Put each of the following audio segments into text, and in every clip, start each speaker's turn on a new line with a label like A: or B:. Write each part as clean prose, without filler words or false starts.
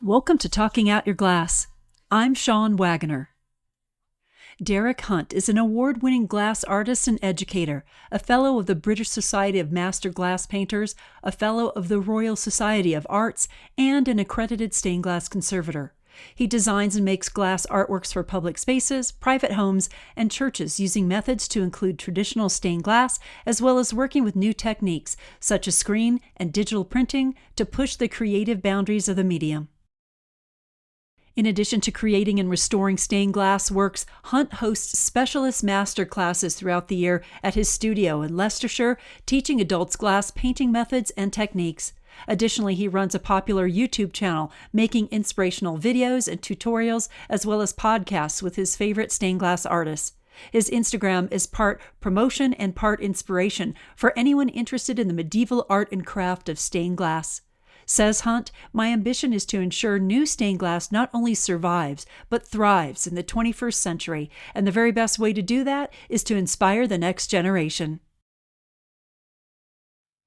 A: Welcome to Talking Out Your Glass. I'm Shawn Waggoner. Derek Hunt is an award-winning glass artist and educator, a Fellow of the British Society of Master Glass Painters, a Fellow of the Royal Society of Arts, and an accredited stained glass conservator. He designs and makes glass artworks for public spaces, private homes, and churches using methods to include traditional stained glass as well as working with new techniques such as screen and digital printing to push the creative boundaries of the medium. In addition to creating and restoring stained glass works, Hunt hosts specialist master classes throughout the year at his studio in Leicestershire, teaching adults glass painting methods and techniques. Additionally, he runs a popular YouTube channel, making inspirational videos and tutorials, as well as podcasts with his favorite stained glass artists. His Instagram is part promotion and part inspiration for anyone interested in the medieval art and craft of stained glass. Says Hunt, "My ambition is to ensure new stained glass not only survives, but thrives in the 21st century, and the very best way to do that is to inspire the next generation."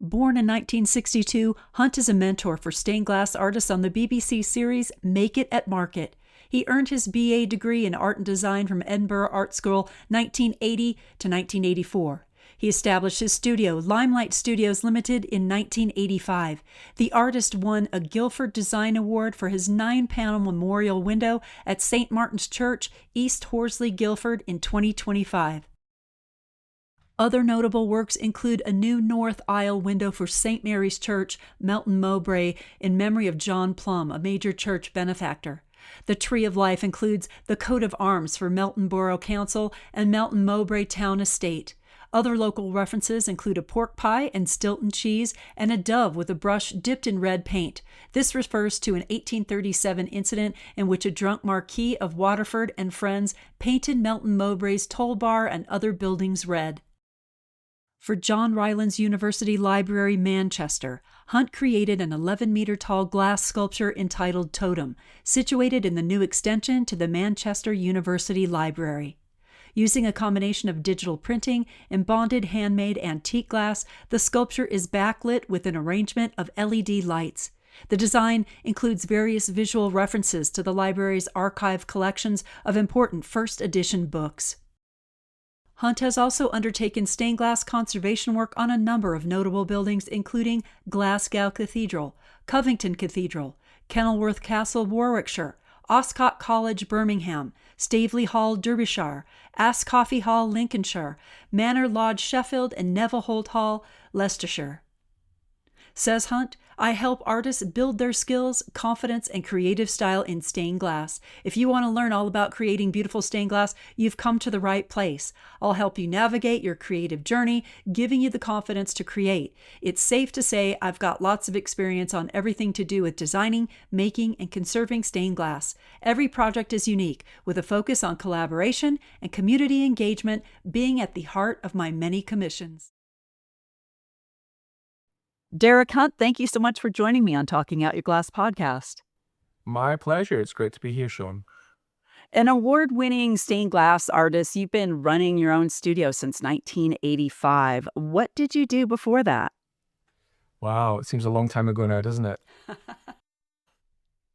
A: Born in 1962, Hunt is a mentor for stained glass artists on the BBC series Make It at Market. He earned his BA degree in Art and Design from Edinburgh Art School 1980 to 1984. He established his studio, Limelight Studios Limited, in 1985. The artist won a Guildford Design Award for his 9-panel memorial window at St. Martin's Church, East Horsley, Guildford, in 2025. Other notable works include a new north aisle window for St. Mary's Church, Melton Mowbray, in memory of John Plum, a major church benefactor. The Tree of Life includes the coat of arms for Melton Borough Council and Melton Mowbray Town Estate. Other local references include a pork pie and Stilton cheese and a dove with a brush dipped in red paint. This refers to an 1837 incident in which a drunk Marquis of Waterford and friends painted Melton Mowbray's toll bar and other buildings red. For John Rylands University Library, Manchester, Hunt created an 11-meter-tall glass sculpture entitled Totem, situated in the new extension to the Manchester University Library. Using a combination of digital printing and bonded handmade antique glass, the sculpture is backlit with an arrangement of LED lights. The design includes various visual references to the library's archive collections of important first edition books. Hunt has also undertaken stained glass conservation work on a number of notable buildings, including Glasgow Cathedral, Covington Cathedral, Kenilworth Castle, Warwickshire, Oscott College, Birmingham, Staveley Hall, Derbyshire, Ascoffey Hall, Lincolnshire, Manor Lodge, Sheffield, and Neville Holt Hall, Leicestershire. Says Hunt, "I help artists build their skills, confidence, and creative style in stained glass. If you want to learn all about creating beautiful stained glass, you've come to the right place. I'll help you navigate your creative journey, giving you the confidence to create. It's safe to say I've got lots of experience on everything to do with designing, making, and conserving stained glass. Every project is unique, with a focus on collaboration and community engagement being at the heart of my many commissions." Derek Hunt, thank you so much for joining me on Talking Out Your Glass podcast.
B: My pleasure. It's great to be here, Shawn.
A: An award-winning stained glass artist, you've been running your own studio since 1985. What did you do before that?
B: Wow, it seems a long time ago now, doesn't it?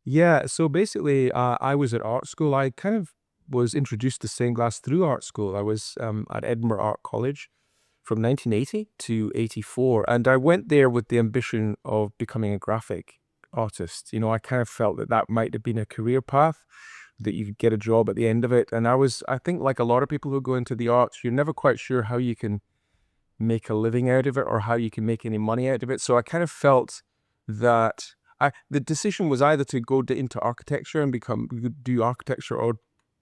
B: Yeah, so basically, I was at art school. I kind of was introduced to stained glass through art school. I was at Edinburgh Art College from 1980 to 84, and I went there with the ambition of becoming a graphic artist. You know, I kind of felt that that might have been a career path, that you could get a job at the end of it. And I think like a lot of people who go into the arts, you're never quite sure how you can make a living out of it or how you can make any money out of it. So I kind of felt that the decision was either to go into architecture and do architecture, or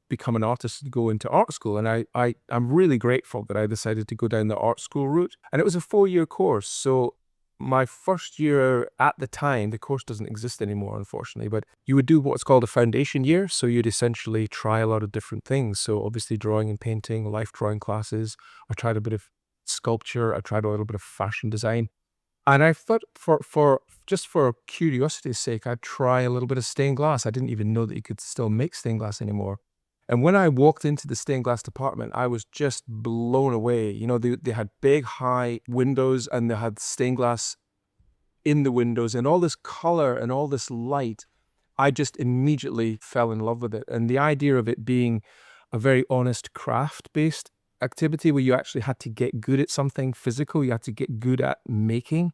B: become an artist and go into art school. And I'm really grateful that I decided to go down the art school route. And it was a 4-year course. So my first year at the time, the course doesn't exist anymore, unfortunately, but you would do what's called a foundation year. So you'd essentially try a lot of different things. So obviously drawing and painting, life drawing classes. I tried a bit of sculpture. I tried a little bit of fashion design. And I thought for just for curiosity's sake, I'd try a little bit of stained glass. I didn't even know that you could still make stained glass anymore. And when I walked into the stained glass department, I was just blown away. You know, they had big, high windows, and they had stained glass in the windows, and all this color and all this light. I just immediately fell in love with it. And the idea of it being a very honest craft-based activity where you actually had to get good at something physical, you had to get good at making,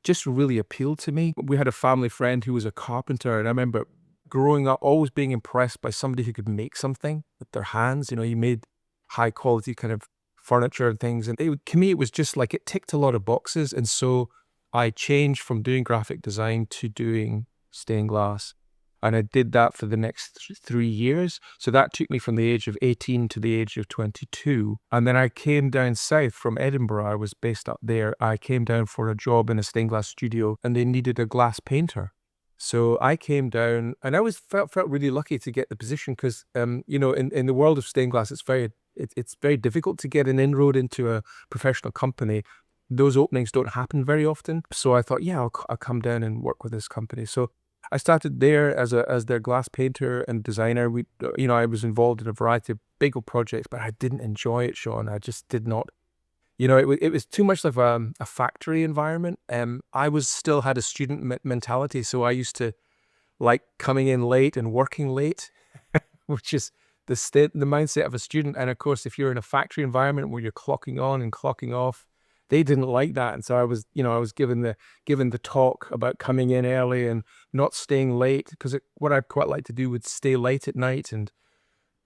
B: just really appealed to me. We had a family friend who was a carpenter, and I remember growing up always being impressed by somebody who could make something with their hands. You know, he made high quality kind of furniture and things. And to me, it was just like it ticked a lot of boxes. And so I changed from doing graphic design to doing stained glass. And I did that for the next 3 years. So that took me from the age of 18 to the age of 22. And then I came down south from Edinburgh. I was based up there. I came down for a job in a stained glass studio, and they needed a glass painter. So I came down, and I felt really lucky to get the position because, you know, in the world of stained glass, it's very difficult to get an inroad into a professional company. Those openings don't happen very often. So I thought, yeah, I'll come down and work with this company. So I started there as their glass painter and designer. I was involved in a variety of big projects, but I didn't enjoy it, Shawn. I just did not. You know, it was too much like a factory environment. I still had a student mentality, so I used to like coming in late and working late, which is the mindset of a student. And of course, if you're in a factory environment where you're clocking on and clocking off, they didn't like that. And so I was given the talk about coming in early and not staying late, because what I'd quite like to do would stay late at night, and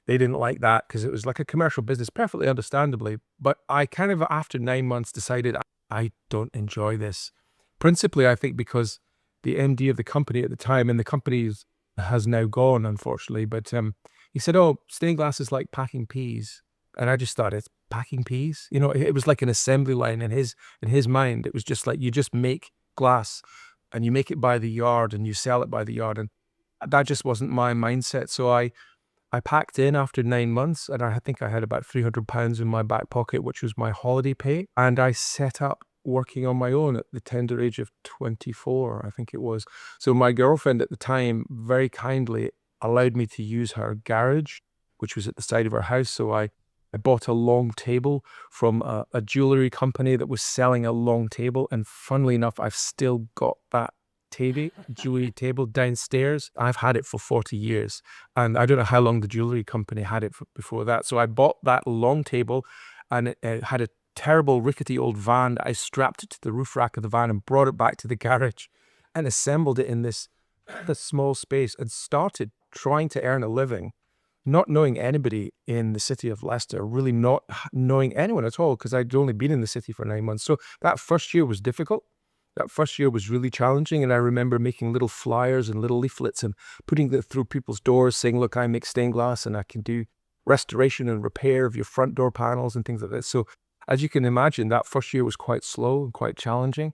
B: they didn't like that because it was like a commercial business, perfectly understandably. But I kind of, after 9 months, decided I don't enjoy this. Principally, I think because the MD of the company at the time, and the company has now gone, unfortunately, but he said, "Oh, stained glass is like packing peas." And I just thought, it's packing peas? You know, it was like an assembly line in his mind. It was just like, you just make glass and you make it by the yard and you sell it by the yard. And that just wasn't my mindset. So I packed in after 9 months, and I think I had about £300 in my back pocket, which was my holiday pay. And I set up working on my own at the tender age of 24, I think it was. So my girlfriend at the time very kindly allowed me to use her garage, which was at the side of her house. So I bought a long table from a jewelry company that was selling a long table. And funnily enough, I've still got that jewelry table downstairs. I've had it for 40 years. And I don't know how long the jewelry company had it before that. So I bought that long table, and it had a terrible rickety old van. I strapped it to the roof rack of the van and brought it back to the garage and assembled it in this small space and started trying to earn a living, not knowing anybody in the city of Leicester, really not knowing anyone at all, because I'd only been in the city for 9 months. So that first year was difficult. That first year was really challenging. And I remember making little flyers and little leaflets and putting them through people's doors saying, "Look, I make stained glass and I can do restoration and repair of your front door panels," and things like that. So as you can imagine, that first year was quite slow and quite challenging.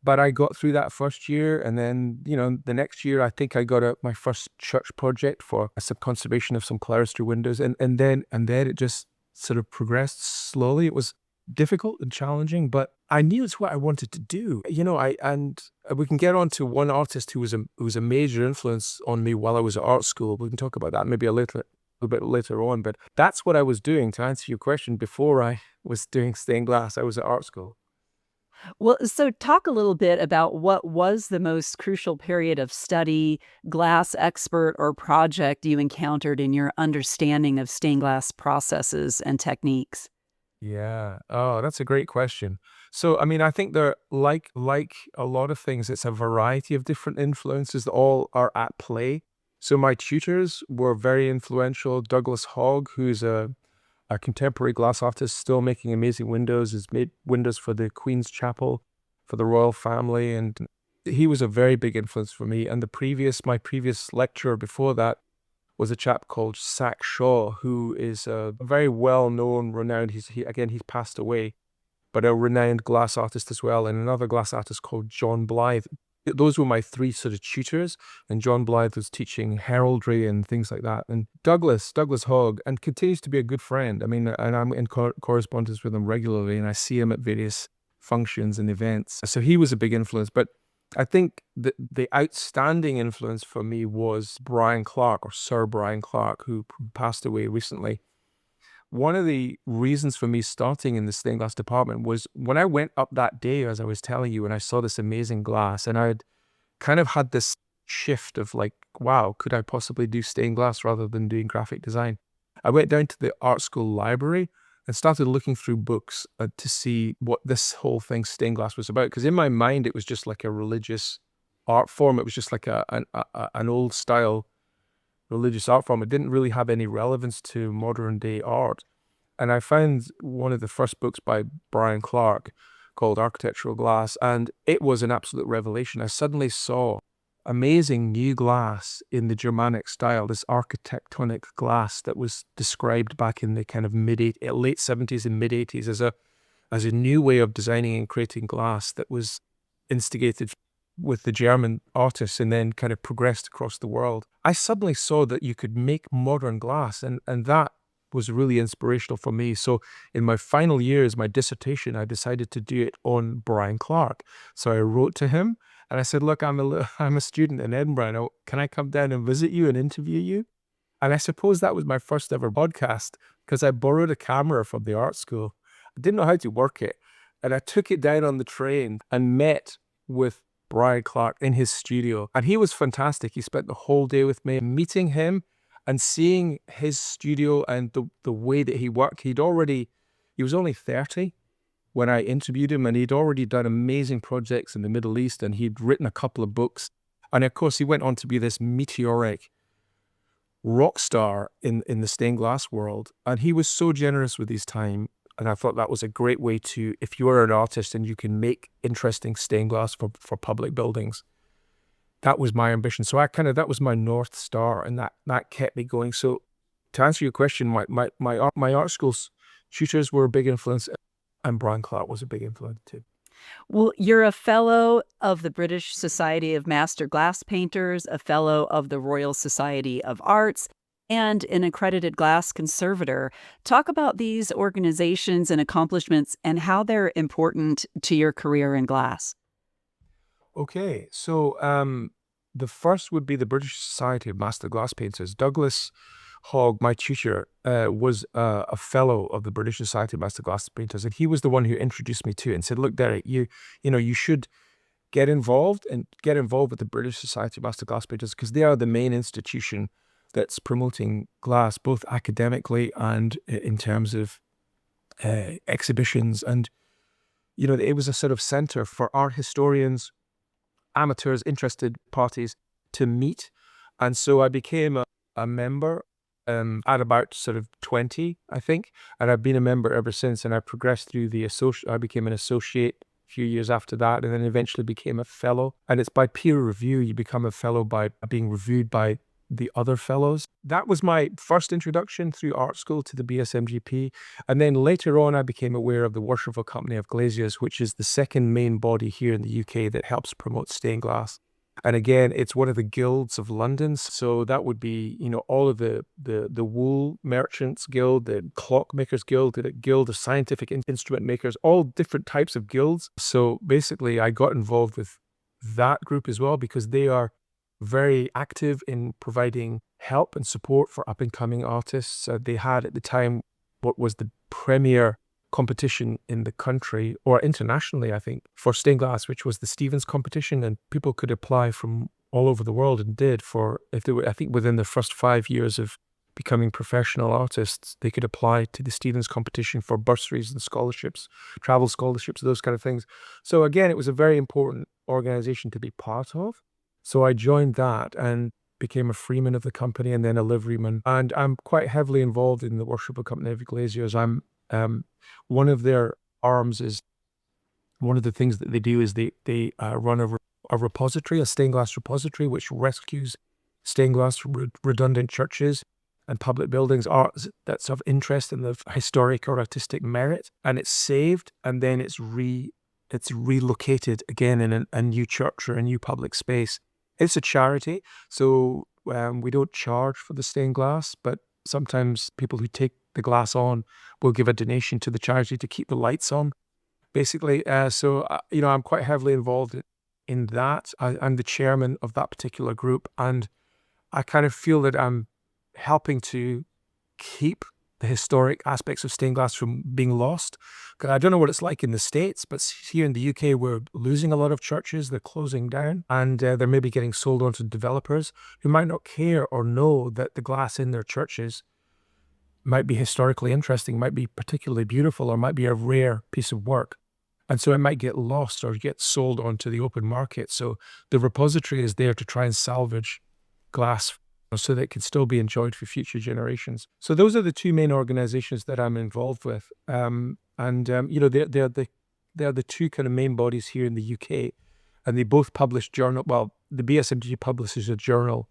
B: But I got through that first year, and then, you know, the next year, I think I got my first church project for some conservation of some clerestory windows, and then it just sort of progressed slowly. It was difficult and challenging, but I knew it's what I wanted to do. You know, and we can get on to one artist who was a major influence on me while I was at art school. We can talk about that maybe a little bit later on, but that's what I was doing, to answer your question. Before I was doing stained glass, I was at art school.
A: Well, so talk a little bit about what was the most crucial period of study, glass expert, or project you encountered in your understanding of stained glass processes and techniques.
B: Yeah. Oh, that's a great question. So, I mean, I think there, like a lot of things, it's a variety of different influences that all are at play. So my tutors were very influential. Douglas Hogg, who's a contemporary glass artist, still making amazing windows, has made windows for the Queen's Chapel, for the royal family, and he was a very big influence for me. And my previous lecturer before that was a chap called Sack Shaw, who is a very well-known, renowned, he's passed away, but a renowned glass artist as well, and another glass artist called John Blythe. Those were my three sort of tutors, and John Blythe was teaching heraldry and things like that. And Douglas Hogg, and continues to be a good friend. I mean, and I'm in correspondence with him regularly, and I see him at various functions and events. So he was a big influence. But I think the outstanding influence for me was Brian Clark, or Sir Brian Clark, who passed away recently. One of the reasons for me starting in the stained glass department was when I went up that day, as I was telling you, and I saw this amazing glass, and I'd kind of had this shift of like, wow, could I possibly do stained glass rather than doing graphic design? I went down to the art school library and started looking through books to see what this whole thing, stained glass, was about. Because in my mind, it was just like a religious art form. It was just like an old style religious art form. It didn't really have any relevance to modern day art. And I found one of the first books by Brian Clark called Architectural Glass, and it was an absolute revelation. I suddenly saw amazing new glass in the Germanic style, this architectonic glass that was described back in the kind of late 70s and mid 80s as a new way of designing and creating glass that was instigated with the German artists and then kind of progressed across the world. I suddenly saw that you could make modern glass, and that was really inspirational for me. So in my final years, my dissertation, I decided to do it on Brian Clark. So I wrote to him and I said, look, I'm a student in Edinburgh. Now, can I come down and visit you and interview you? And I suppose that was my first ever podcast because I borrowed a camera from the art school. I didn't know how to work it. And I took it down on the train and met with Brian Clark in his studio. And he was fantastic. He spent the whole day with me. Meeting him and seeing his studio and the way that he worked, he was only 30 when I interviewed him, and he'd already done amazing projects in the Middle East, and he'd written a couple of books. And of course, he went on to be this meteoric rock star in the stained glass world. And he was so generous with his time. And I thought that was a great way to, if you are an artist and you can make interesting stained glass for public buildings, that was my ambition. So that was my North Star, and that kept me going. So to answer your question, my art school's tutors were a big influence, and Brian Clark was a big influence too.
A: Well, you're a fellow of the British Society of Master Glass Painters, a fellow of the Royal Society of Arts, and an accredited glass conservator. Talk about these organizations and accomplishments and how they're important to your career in glass.
B: Okay, so the first would be the British Society of Master Glass Painters. Douglas Hogg, my tutor, was a fellow of the British Society of Master Glass Painters, and he was the one who introduced me to it and said, "Look, Derek, you should get involved with the British Society of Master Glass Painters because they are the main institution that's promoting glass, both academically and in terms of exhibitions. And it was a sort of center for art historians, amateurs, interested parties to meet. And so I became a member at about sort of 20, I think. And I've been a member ever since. And I progressed through I became an associate a few years after that, and then eventually became a fellow. And it's by peer review. You become a fellow by being reviewed by the other fellows. That was my first introduction through art school to the BSMGP. And then later on, I became aware of the Worshipful Company of Glaziers, which is the second main body here in the UK that helps promote stained glass. And again, it's one of the guilds of London. So that would be, all of the wool merchants guild, the clockmakers guild, the guild of scientific instrument makers, all different types of guilds. So basically, I got involved with that group as well because they are very active in providing help and support for up-and-coming artists. They had at the time what was the premier competition in the country, or internationally, I think, for stained glass, which was the Stevens competition, and people could apply from all over the world and did I think within the first 5 years of becoming professional artists, they could apply to the Stevens competition for bursaries and scholarships, travel scholarships, those kind of things. So again, it was a very important organization to be part of. So I joined that and became a freeman of the company and then a liveryman. And I'm quite heavily involved in the Worshipful Company of Glaziers. I'm one of their arms is one of the things that they do is they run a repository, a stained glass repository, which rescues stained glass from redundant churches and public buildings, art that's of interest and of historic or artistic merit, and it's saved and then it's relocated again in a new church or a new public space. It's a charity, so we don't charge for the stained glass, but sometimes people who take the glass on will give a donation to the charity to keep the lights on, basically. So I'm quite heavily involved in that. I'm the chairman of that particular group, and I kind of feel that I'm helping to keep the historic aspects of stained glass from being lost. 'Cause I don't know what it's like in the States, but here in the UK, we're losing a lot of churches. They're closing down, and they're maybe getting sold on to developers who might not care or know that the glass in their churches might be historically interesting, might be particularly beautiful, or might be a rare piece of work. And so it might get lost or get sold onto the open market. So the repository is there to try and salvage glass so that it can still be enjoyed for future generations. So those are the two main organizations that I'm involved with. You know, they're the two kind of main bodies here in the UK, and they both publish journal. Well, the BSMG publishes a journal,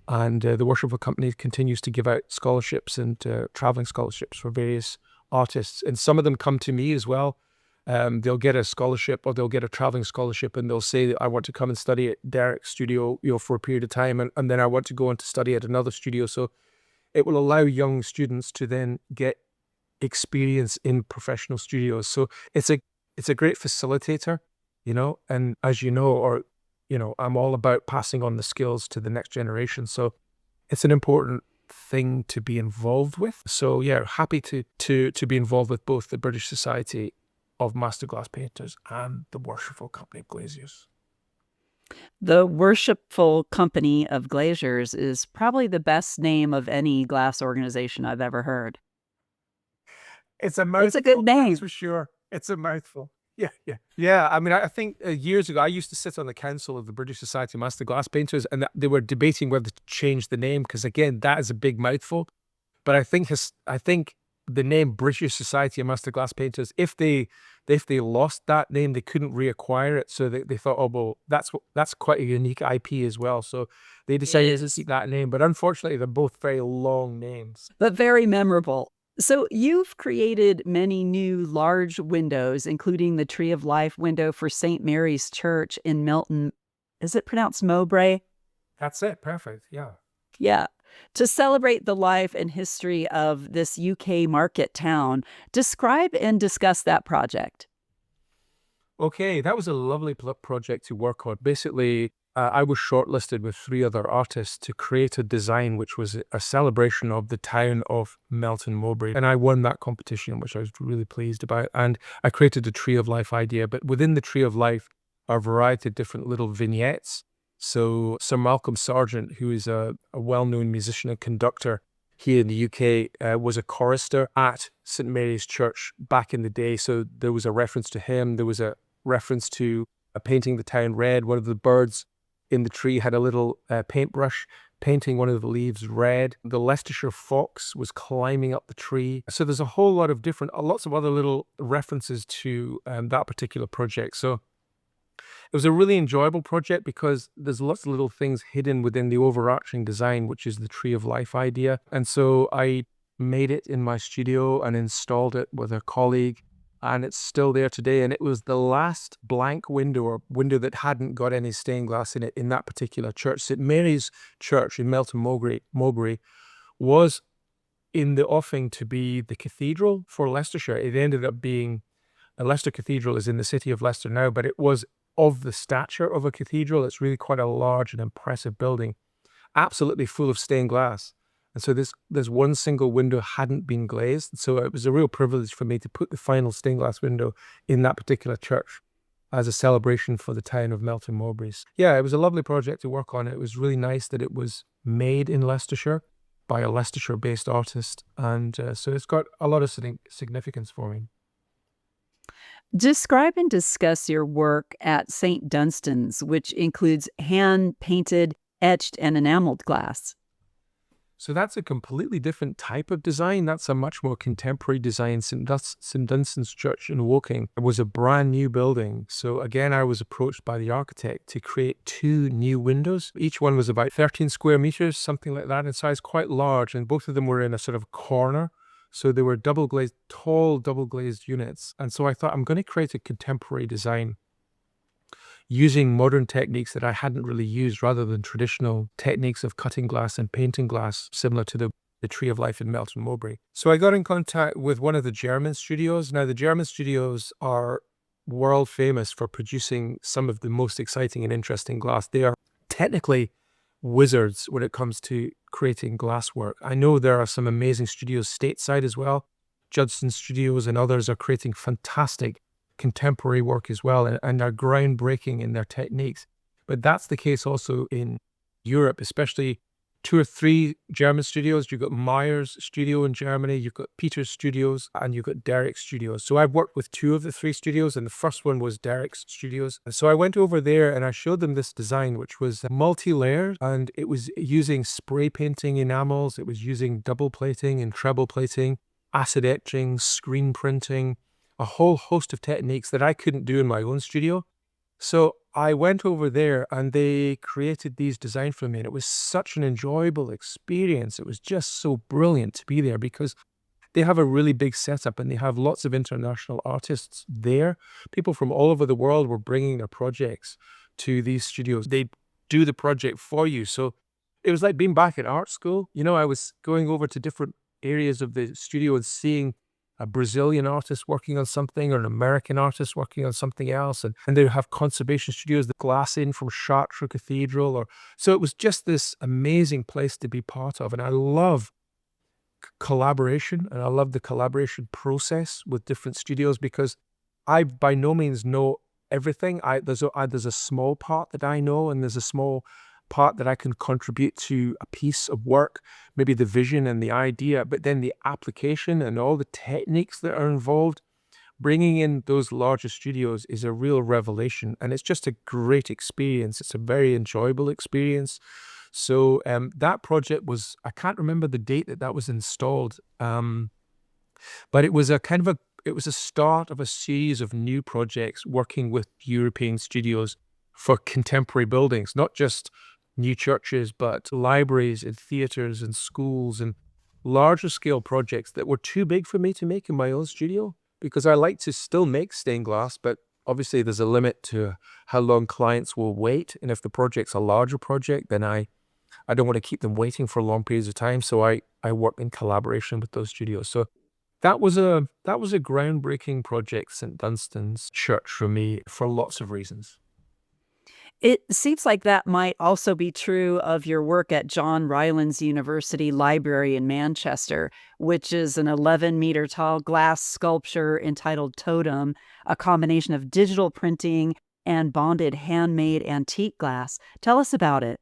B: and the Worshipful Company continues to give out scholarships and traveling scholarships for various artists. And some of them come to me as well. They'll get a scholarship or they'll get a traveling scholarship, and they'll say, I want to come and study at Derek's studio, you know, for a period of time. And then I want to go on to study at another studio. So it will allow young students to then get experience in professional studios. So it's a great facilitator, you know, and as you know, or, you know, I'm all about passing on the skills to the next generation. So it's an important thing to be involved with. So yeah, happy to be involved with both the British Society of Master Glass Painters and the Worshipful Company of Glaziers.
A: The Worshipful Company of Glaziers is probably the best name of any glass organization I've ever heard.
B: It's a mouthful.
A: It's a good name.
B: That's for sure. It's a mouthful. Yeah. I mean, I think years ago, I used to sit on the council of the British Society of Master Glass Painters, and they were debating whether to change the name, because again, that is a big mouthful. But I think the name British Society of Master Glass Painters, if they lost that name, they couldn't reacquire it. So they thought, oh, well, that's quite a unique IP as well. So they decided to keep that name. But unfortunately, they're both very long names.
A: But very memorable. So you've created many new large windows, including the Tree of Life window for St. Mary's Church in Milton. Is it pronounced Mowbray?
B: That's it. Perfect. Yeah.
A: Yeah. To celebrate the life and history of this UK market town, describe and discuss that project.
B: Okay, that was a lovely project to work on. Basically, I was shortlisted with 3 other artists to create a design which was a celebration of the town of Melton Mowbray. And I won that competition, which I was really pleased about. And I created a Tree of Life idea. But within the Tree of Life are a variety of different little vignettes. So Sir Malcolm Sargent, who is a well-known musician and conductor here in the UK, was a chorister at St. Mary's Church back in the day. So there was a reference to him. There was a reference to painting the town red. One of the birds in the tree had a little paintbrush painting one of the leaves red. The Leicestershire fox was climbing up the tree. So there's a whole lot of lots of other little references to that particular project. So it was a really enjoyable project because there's lots of little things hidden within the overarching design, which is the Tree of Life idea. And so I made it in my studio and installed it with a colleague, and it's still there today. And it was the last blank window, or window that hadn't got any stained glass in it, in that particular church. St. Mary's Church in Melton Mowbray was in the offing to be the cathedral for Leicestershire. It ended up being, Leicester Cathedral is in the city of Leicester now, but it was of the stature of a cathedral. It's really quite a large and impressive building, absolutely full of stained glass. And so this one single window hadn't been glazed. So it was a real privilege for me to put the final stained glass window in that particular church as a celebration for the town of Melton Mowbray. Yeah, it was a lovely project to work on. It was really nice that it was made in Leicestershire by a Leicestershire-based artist. And so it's got a lot of significance for me.
A: Describe and discuss your work at St. Dunstan's, which includes hand-painted, etched, and enameled glass.
B: So that's a completely different type of design. That's a much more contemporary design. St. Dunstan's Church in Woking was a brand new building. So again, I was approached by the architect to create 2 new windows. Each one was about 13 square meters, something like that in size, quite large. And both of them were in a sort of corner. So they were tall double glazed units. And so I thought, I'm going to create a contemporary design using modern techniques that I hadn't really used, rather than traditional techniques of cutting glass and painting glass, similar to the Tree of Life in Melton Mowbray. So I got in contact with one of the German studios. Now, the German studios are world famous for producing some of the most exciting and interesting glass. They are technically wizards when it comes to creating glass work. I know there are some amazing studios stateside as well. Judson Studios and others are creating fantastic contemporary work as well, and are groundbreaking in their techniques. But that's the case also in Europe, especially 2 or 3 German studios. You've got Meyer's studio in Germany, you've got Peter's studios, and you've got Derek's studios. So I've worked with 2 of the 3 studios, and the first one was Derek's studios. And so I went over there and I showed them this design, which was multi-layered, and it was using spray painting enamels, it was using double plating and treble plating, acid etching, screen printing, a whole host of techniques that I couldn't do in my own studio. So I went over there and they created these designs for me, and it was such an enjoyable experience. It was just so brilliant to be there because they have a really big setup and they have lots of international artists there. People from all over the world were bringing their projects to these studios. They do the project for you. So it was like being back at art school. You know, I was going over to different areas of the studio and seeing a Brazilian artist working on something or an American artist working on something else. And they have conservation studios, the glass in from Chartres Cathedral. So it was just this amazing place to be part of. And I love collaboration, and I love the collaboration process with different studios because I by no means know everything. There's a small part that I know, and there's a small part that I can contribute to a piece of work, maybe the vision and the idea, but then the application and all the techniques that are involved, bringing in those larger studios is a real revelation, and it's just a great experience. It's a very enjoyable experience. So that project was, I can't remember the date that was installed, but it was it was a start of a series of new projects working with European studios for contemporary buildings, not just new churches, but libraries and theaters and schools and larger scale projects that were too big for me to make in my own studio, because I like to still make stained glass, but obviously there's a limit to how long clients will wait. And if the project's a larger project, then I don't want to keep them waiting for long periods of time. So I work in collaboration with those studios. So that was a groundbreaking project, St. Dunstan's Church, for me, for lots of reasons.
A: It seems like that might also be true of your work at John Rylands University Library in Manchester, which is an 11-meter tall glass sculpture entitled Totem, a combination of digital printing and bonded handmade antique glass. Tell us about it.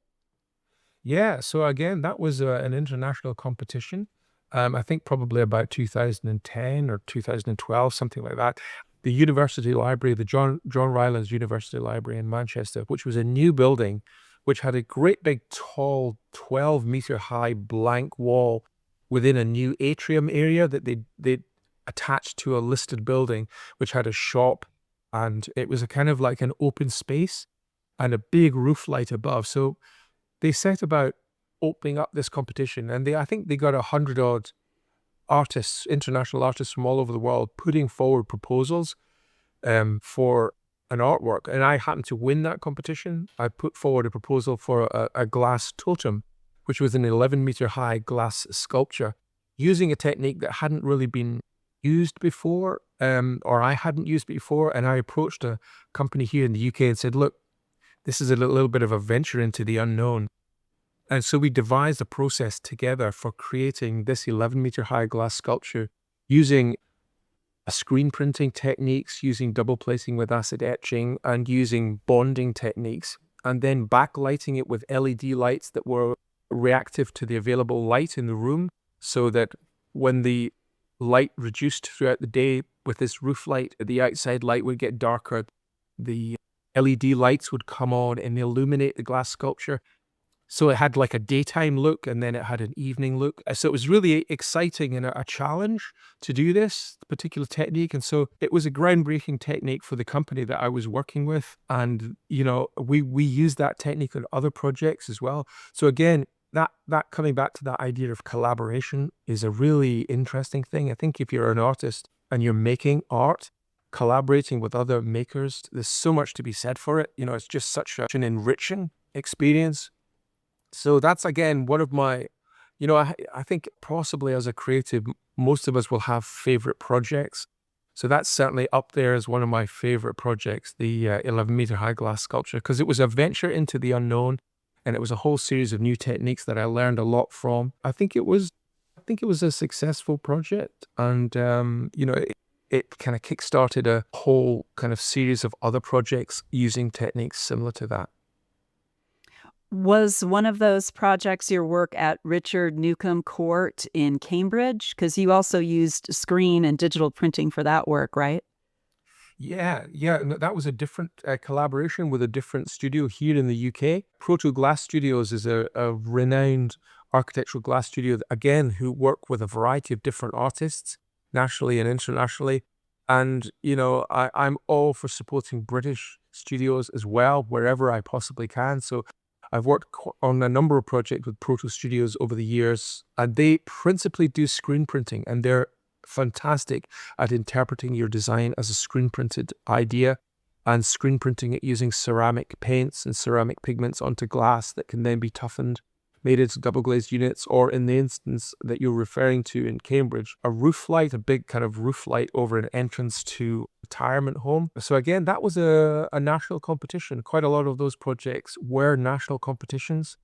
B: Yeah, so again, that was an international competition. I think probably about 2010 or 2012, something like that. The university library, the John Rylands University Library in Manchester, which was a new building, which had a great big tall 12-meter high blank wall within a new atrium area that they attached to a listed building, which had a shop, and it was a kind of like an open space and a big roof light above. So they set about opening up this competition, and I think they got 100 odd artists, international artists from all over the world, putting forward proposals for an artwork. And I happened to win that competition. I put forward a proposal for a glass totem, which was an 11-meter high glass sculpture, using a technique that hadn't really been used before, or I hadn't used before. And I approached a company here in the UK and said, look, this is a little bit of a venture into the unknown. And so we devised a process together for creating this 11-meter high glass sculpture using a screen printing techniques, using double plating with acid etching, and using bonding techniques, and then backlighting it with LED lights that were reactive to the available light in the room, so that when the light reduced throughout the day with this roof light, the outside light would get darker. The LED lights would come on and illuminate the glass sculpture. So it had like a daytime look, and then it had an evening look. So it was really exciting and a challenge to do this particular technique. And so it was a groundbreaking technique for the company that I was working with. And, you know, we used that technique on other projects as well. So again, that coming back to that idea of collaboration is a really interesting thing. I think if you're an artist and you're making art, collaborating with other makers, there's so much to be said for it. You know, it's just such an enriching experience. So that's, again, one of my, you know, I think possibly as a creative, most of us will have favorite projects. So that's certainly up there as one of my favorite projects, the 11-meter high glass sculpture, because it was a venture into the unknown. And it was a whole series of new techniques that I learned a lot from. I think it was a successful project, and it kind of kickstarted a whole kind of series of other projects using techniques similar to that.
A: Was one of those projects your work at Richard Newcomb Court in Cambridge? Because you also used screen and digital printing for that work, right?
B: Yeah, yeah, no, that was a different collaboration with a different studio here in the UK. Proto Glass Studios is a renowned architectural glass studio, again, who work with a variety of different artists, nationally and internationally. And, I'm all for supporting British studios as well, wherever I possibly can. So I've worked on a number of projects with Proto Studios over the years, and they principally do screen printing, and they're fantastic at interpreting your design as a screen printed idea and screen printing it using ceramic paints and ceramic pigments onto glass that can then be toughened, made into double glazed units, or in the instance that you're referring to in Cambridge, a roof light, a big kind of roof light over an entrance to a retirement home. So again, that was a national competition. Quite a lot of those projects were national competitions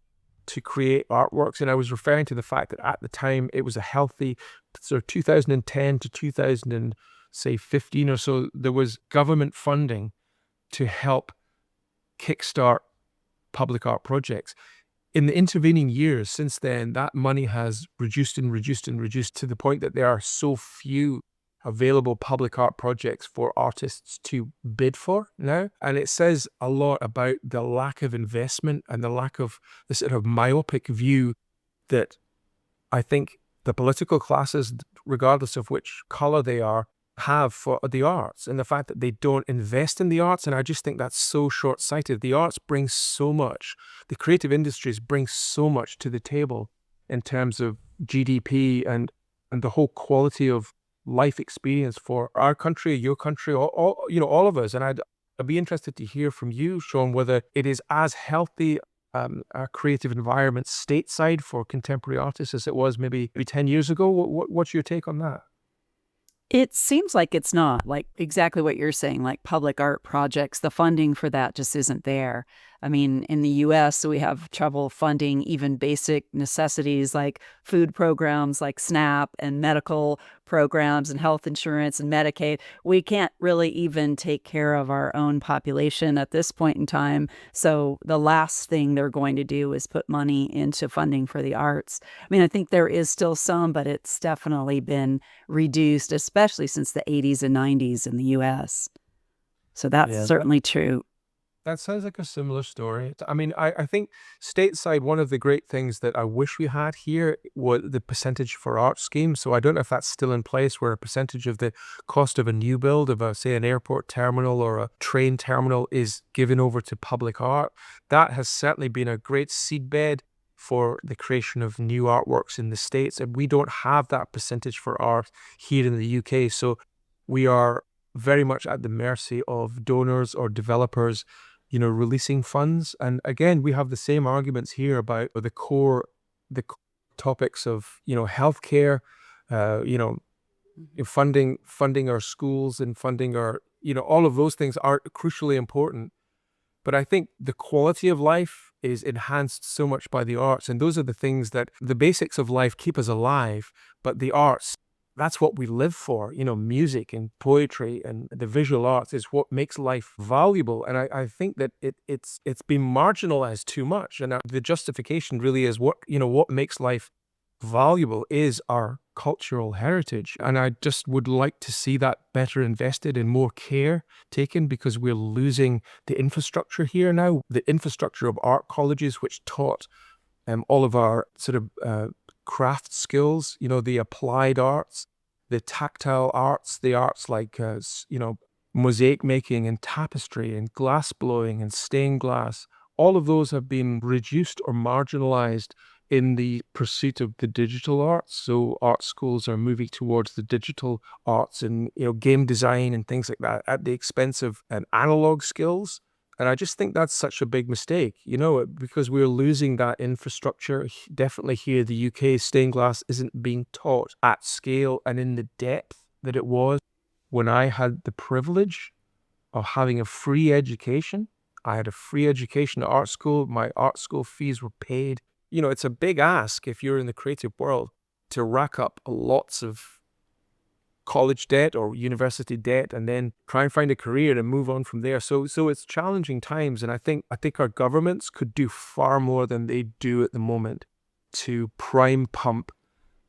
B: to create artworks. And I was referring to the fact that at the time it was a healthy sort of 2010 to 2000 and say 15 or so, there was government funding to help kickstart public art projects. In the intervening years since then, that money has reduced and reduced and reduced to the point that there are so few available public art projects for artists to bid for now. And it says a lot about the lack of investment and the lack of the sort of myopic view that I think the political classes, regardless of which color they are, have for the arts, and the fact that they don't invest in the arts. And I just think that's so short-sighted. The arts bring so much. The creative industries bring so much to the table in terms of GDP and the whole quality of life experience for our country, your country, all of us. And I'd be interested to hear from you, Shawn, whether it is as healthy a creative environment stateside for contemporary artists as it was maybe 10 years ago. What's your take on that?
A: It seems like it's not, like exactly what you're saying, like public art projects, the funding for that just isn't there. I mean, in the US, we have trouble funding even basic necessities like food programs like SNAP and medical programs and health insurance and Medicaid. We can't really even take care of our own population at this point in time. So the last thing they're going to do is put money into funding for the arts. I mean, I think there is still some, but it's definitely been reduced, especially since the 80s and 90s in the US. So that's
B: Yeah,
A: certainly true.
B: that sounds like a similar story. I mean, I think stateside, one of the great things that I wish we had here was the percentage for art scheme. So I don't know if that's still in place, where a percentage of the cost of a new build of say, an airport terminal or a train terminal is given over to public art. That has certainly been a great seedbed for the creation of new artworks in the States. And we don't have that percentage for art here in the UK. So we are very much at the mercy of donors or developers releasing funds. And again, we have the same arguments here about the topics of, healthcare, you know, funding our schools and funding our, all of those things are crucially important. But I think the quality of life is enhanced so much by the arts. And those are the things that the basics of life keep us alive, but the arts, that's what we live for. Music and poetry and the visual arts is what makes life valuable. And I think that it's been marginalized too much. And the justification really is what makes life valuable is our cultural heritage. And I just would like to see that better invested and more care taken, because we're losing the infrastructure here now, the infrastructure of art colleges, which taught all of our sort of craft skills, the applied arts, the tactile arts, the arts like, mosaic making and tapestry and glass blowing and stained glass. All of those have been reduced or marginalized in the pursuit of the digital arts. So art schools are moving towards the digital arts and, game design and things like that at the expense of analog skills. And I just think that's such a big mistake, because we're losing that infrastructure. Definitely here in the UK, stained glass isn't being taught at scale and in the depth that it was when I had the privilege of having a free education I had a free education at art school. My art school fees were paid. It's a big ask if you're in the creative world to rack up lots of college debt or university debt and then try and find a career and move on from there. So it's challenging times, and I think our governments could do far more than they do at the moment to prime pump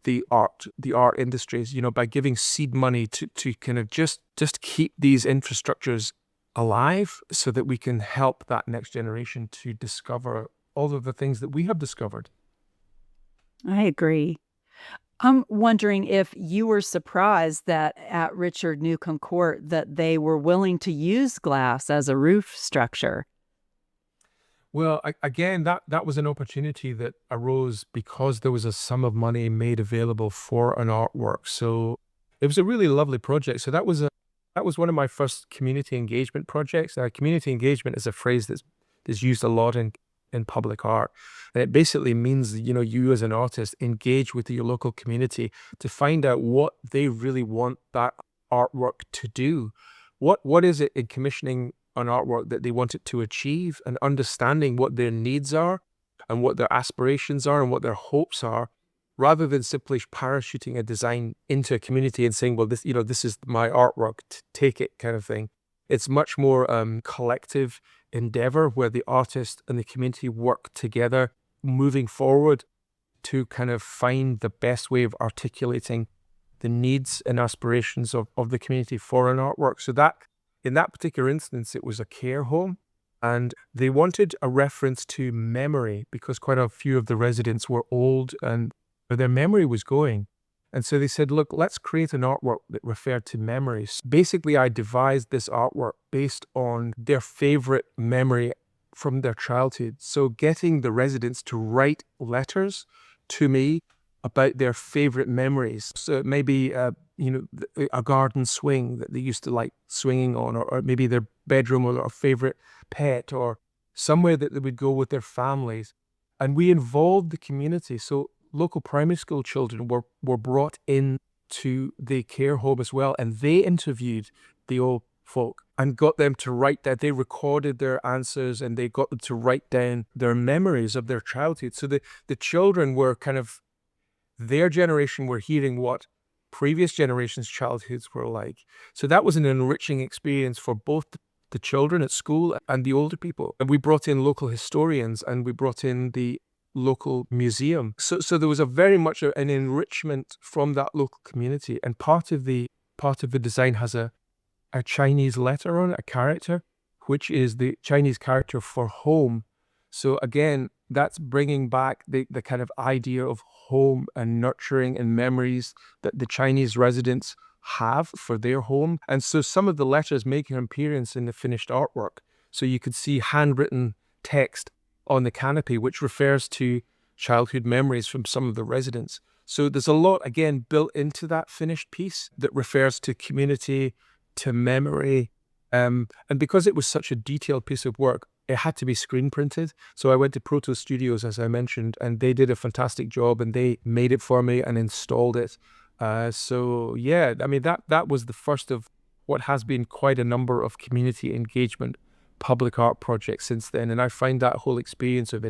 B: the art industries, by giving seed money to kind of just keep these infrastructures alive so that we can help that next generation to discover all of the things that we have discovered.
A: I agree. I'm wondering if you were surprised that at Richard Newcomb Court that they were willing to use glass as a roof structure.
B: Well, again, that was an opportunity that arose because there was a sum of money made available for an artwork. So it was a really lovely project. So that was one of my first community engagement projects. Community engagement is a phrase that's used a lot in public art, and it basically means you as an artist engage with your local community to find out what they really want that artwork to do. What is it in commissioning an artwork that they want it to achieve, and understanding what their needs are and what their aspirations are and what their hopes are, rather than simply parachuting a design into a community and saying, well, this is my artwork, take it, kind of thing. It's much more collective endeavor where the artist and the community work together, moving forward to kind of find the best way of articulating the needs and aspirations of the community for an artwork. So that, in that particular instance, it was a care home, and they wanted a reference to memory because quite a few of the residents were old and their memory was going. And so they said, look, let's create an artwork that referred to memories. Basically, I devised this artwork based on their favorite memory from their childhood. So getting the residents to write letters to me about their favorite memories. So maybe, a garden swing that they used to like swinging on, or maybe their bedroom or favorite pet, or somewhere that they would go with their families. And we involved the community. So local primary school children were brought in to the care home as well, and they interviewed the old folk and got them to write that. They recorded their answers and they got them to write down their memories of their childhood. So the children were kind of, their generation were hearing what previous generations' childhoods were like. So that was an enriching experience for both the children at school and the older people. And we brought in local historians and we brought in the local museum. So there was a very much an enrichment from that local community. And part of the design has a Chinese letter on it, a character, which is the Chinese character for home. So again, that's bringing back the kind of idea of home and nurturing and memories that the Chinese residents have for their home. And so some of the letters make an appearance in the finished artwork. So you could see handwritten text on the canopy, which refers to childhood memories from some of the residents. So there's a lot, again, built into that finished piece that refers to community, to memory. And because it was such a detailed piece of work, it had to be screen printed. So I went to Proto Studios, as I mentioned, and they did a fantastic job and they made it for me and installed it. So yeah, I mean, that was the first of what has been quite a number of community engagement public art projects since then. And I find that whole experience of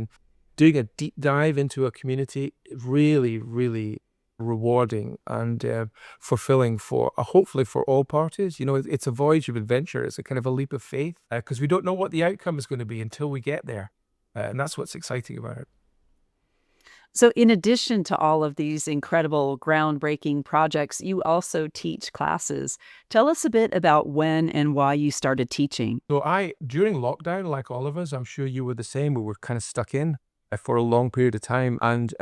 B: doing a deep dive into a community really, really rewarding and fulfilling for hopefully for all parties. It's a voyage of adventure. It's a kind of a leap of faith because we don't know what the outcome is going to be until we get there. And that's what's exciting about it.
A: So, in addition to all of these incredible, groundbreaking projects, you also teach classes. Tell us a bit about when and why you started teaching.
B: So during lockdown, like all of us, I'm sure you were the same. We were kind of stuck in for a long period of time. And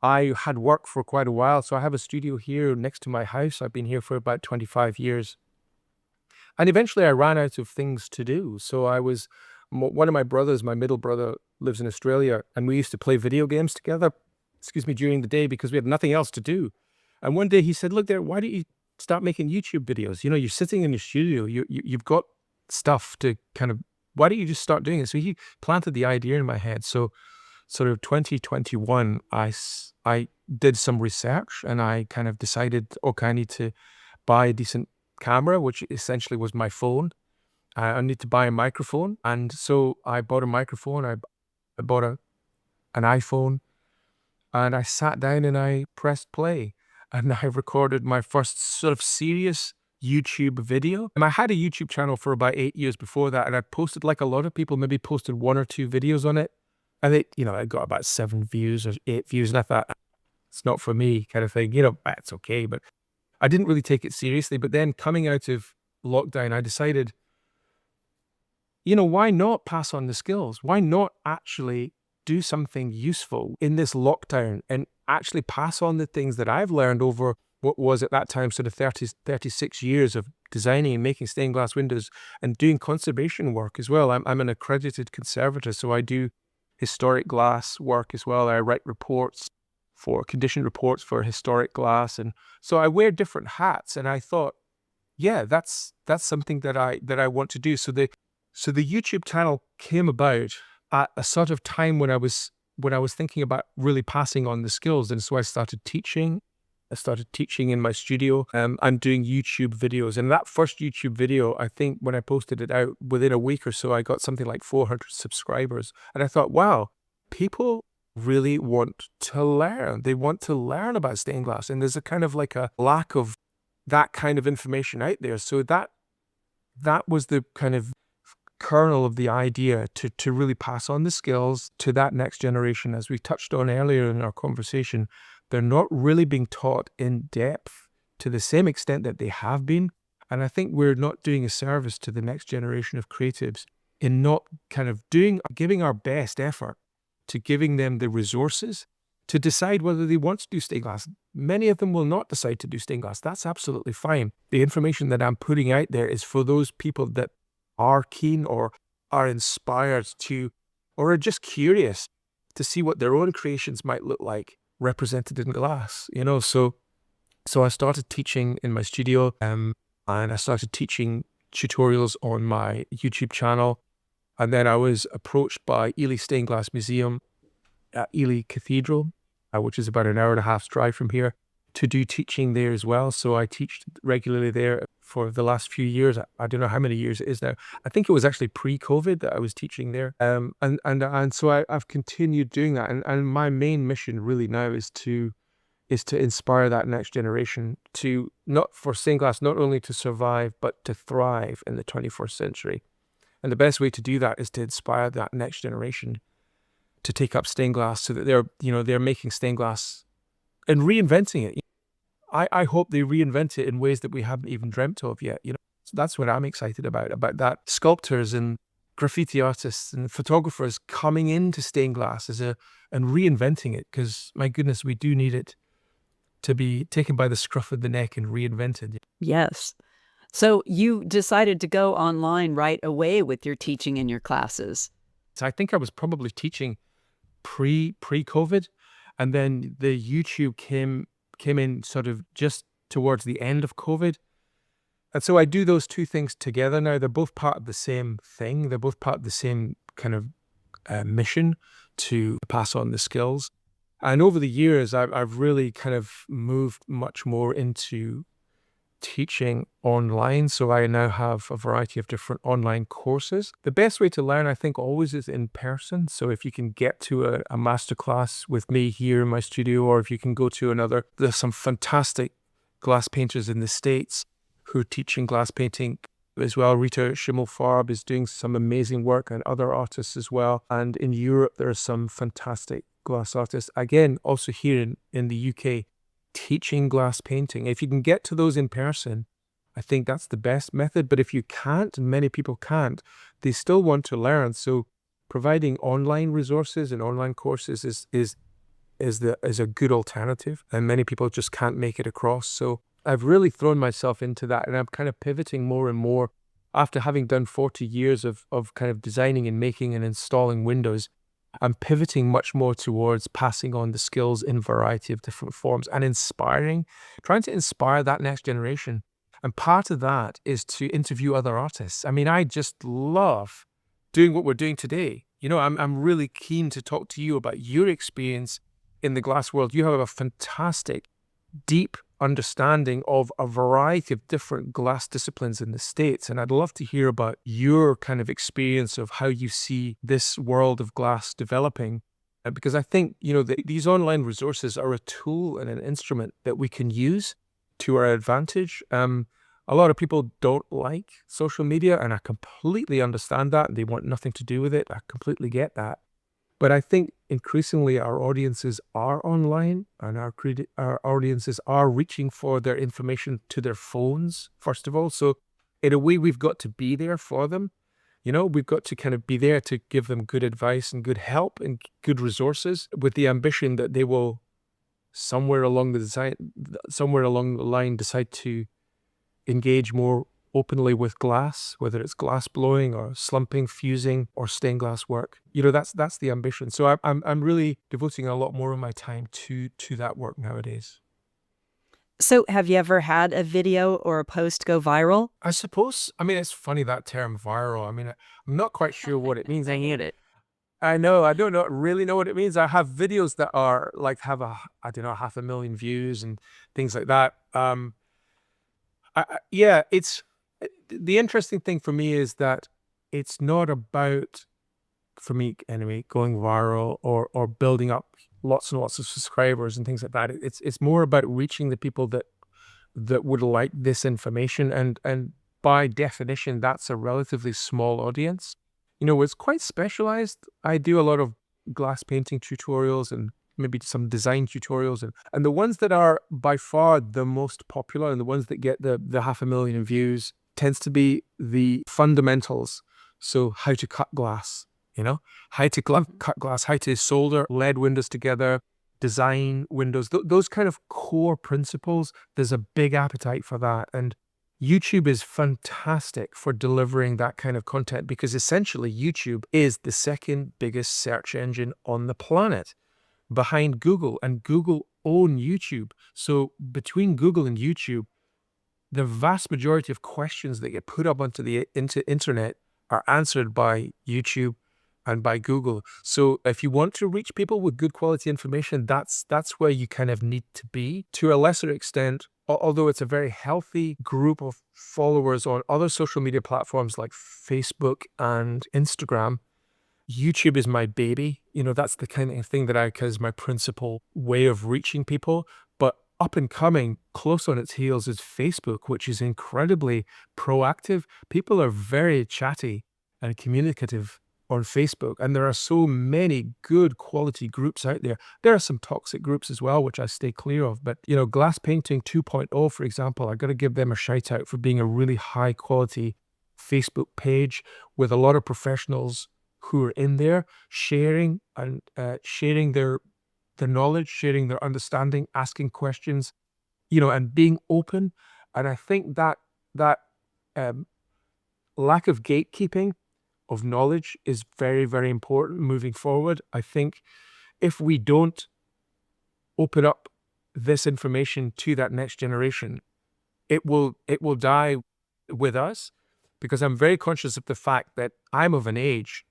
B: I had work for quite a while. So I have a studio here next to my house. I've been here for about 25 years. And eventually I ran out of things to do. So one of my brothers, my middle brother, lives in Australia, and we used to play video games together, during the day because we had nothing else to do. And one day he said, look there, why don't you start making YouTube videos? You're sitting in your studio, you've got stuff to why don't you just start doing it? So he planted the idea in my head. So sort of 2021, I did some research and I kind of decided, okay, I need to buy a decent camera, which essentially was my phone. I need to buy a microphone. And so I bought a microphone. I bought an iPhone, and I sat down and I pressed play, and I recorded my first sort of serious YouTube video. And I had a YouTube channel for about 8 years before that, and I posted, like a lot of people, maybe posted 1 or 2 videos on it. And I got about 7 views or 8 views, and I thought, it's not for me, kind of thing. It's okay. But I didn't really take it seriously. But then coming out of lockdown, I decided, why not pass on the skills? Why not actually do something useful in this lockdown and actually pass on the things that I've learned over what was at that time sort of 36 years of designing and making stained glass windows and doing conservation work as well. I'm an accredited conservator, so I do historic glass work as well. I write condition reports for historic glass, and so I wear different hats. And I thought, yeah, that's something that I want to do. So the YouTube channel came about at a sort of time when I was thinking about really passing on the skills, and so I started teaching. I started teaching in my studio. I'm doing YouTube videos, and that first YouTube video, I think when I posted it out, within a week or so, I got something like 400 subscribers, and I thought, wow, people really want to learn. They want to learn about stained glass, and there's a kind of like a lack of that kind of information out there. So that was the kind of kernel of the idea to really pass on the skills to that next generation. As we touched on earlier in our conversation, they're not really being taught in depth to the same extent that they have been. And I think we're not doing a service to the next generation of creatives in not kind of giving our best effort to giving them the resources to decide whether they want to do stained glass. Many of them will not decide to do stained glass. That's absolutely fine. The information that I'm putting out there is for those people that are keen or are inspired to, or are just curious to see what their own creations might look like represented in glass, So I started teaching in my studio, and I started teaching tutorials on my YouTube channel. And then I was approached by Ely Stained Glass Museum at Ely Cathedral, which is about an hour and a half's drive from here, to do teaching there as well. So I teach regularly there for the last few years. I don't know how many years it is now. I think it was actually pre-COVID that I was teaching there. And so I've continued doing that. And my main mission really now is to inspire that next generation for stained glass, not only to survive, but to thrive in the 21st century. And the best way to do that is to inspire that next generation to take up stained glass, so that they're making stained glass and reinventing it. I hope they reinvent it in ways that we haven't even dreamt of yet. So that's what I'm excited about that. Sculptors and graffiti artists and photographers coming into stained glass and reinventing it, because my goodness, we do need it to be taken by the scruff of the neck and reinvented.
A: Yes. So you decided to go online right away with your teaching in your classes.
B: So I think I was probably teaching pre-COVID, and then the YouTube came in sort of just towards the end of COVID. And so I do those two things together now. They're both part of the same thing. They're both part of the same kind of mission to pass on the skills. And over the years, I've really kind of moved much more into teaching online. So I now have a variety of different online courses. The best way to learn, I think, always is in person. So if you can get to a masterclass with me here in my studio, or if you can go to there's some fantastic glass painters in the States who are teaching glass painting as well. Rita Schimmelfarb is doing some amazing work, and other artists as well. And in Europe, there are some fantastic glass artists. Again, also here in the UK, teaching glass painting. If you can get to those in person, I think that's the best method. But if you can't, and many people can't, they still want to learn. So providing online resources and online courses is a good alternative, and many people just can't make it across. So I've really thrown myself into that, and I'm kind of pivoting more and more after having done 40 years of kind of designing and making and installing windows. I'm pivoting much more towards passing on the skills in a variety of different forms and trying to inspire that next generation. And part of that is to interview other artists. I mean, I just love doing what we're doing today. I'm really keen to talk to you about your experience in the glass world. You have a fantastic, deep understanding of a variety of different glass disciplines in the States. And I'd love to hear about your kind of experience of how you see this world of glass developing. Because I think, these online resources are a tool and an instrument that we can use to our advantage. A lot of people don't like social media, and I completely understand that. They want nothing to do with it. I completely get that. But I think increasingly our audiences are online, and our audiences are reaching for their information to their phones, first of all. So in a way, we've got to be there for them. We've got to kind of be there to give them good advice and good help and good resources, with the ambition that they will somewhere along the line decide to engage more openly with glass, whether it's glass blowing or slumping, fusing, or stained glass work. That's the ambition. So I'm really devoting a lot more of my time to that work nowadays.
C: So have you ever had a video or a post go viral?
B: I suppose, it's funny, that term viral. I'm not quite sure what it means.
C: I hate it.
B: I know, I don't really know what it means. I have videos that are like, have I don't know, 500,000 views and things like that. Yeah, it's the interesting thing for me is that it's not about, for me anyway, going viral or building up lots and lots of subscribers and things like that. It's more about reaching the people that would like this information, and by definition, that's a relatively small audience. It's quite specialized. I do a lot of glass painting tutorials and maybe some design tutorials, and the ones that are by far the most popular and the ones that get the 500,000 views tends to be the fundamentals. So how to cut glass, how to cut glass, how to solder lead windows together, design windows, those kind of core principles. There's a big appetite for that. And YouTube is fantastic for delivering that kind of content, because essentially YouTube is the second biggest search engine on the planet, behind Google, and Google own YouTube. So between Google and YouTube, the vast majority of questions that get put up onto the internet are answered by YouTube and by Google. So if you want to reach people with good quality information, that's where you kind of need to be. To a lesser extent, although it's a very healthy group of followers on other social media platforms like Facebook and Instagram, YouTube is my baby. That's the kind of thing that is my principal way of reaching people. But up and coming, close on its heels, is Facebook, which is incredibly proactive. People are very chatty and communicative on Facebook, and there are so many good quality groups out there. There are some toxic groups as well, which I stay clear of. But, Glass Painting 2.0, for example, I got to give them a shout out for being a really high quality Facebook page with a lot of professionals who are in there sharing and sharing their knowledge, sharing their understanding, asking questions, and being open. And I think that lack of gatekeeping of knowledge is very, very important moving forward. I think if we don't open up this information to that next generation, it will die with us, because I'm very conscious of the fact that I'm of an age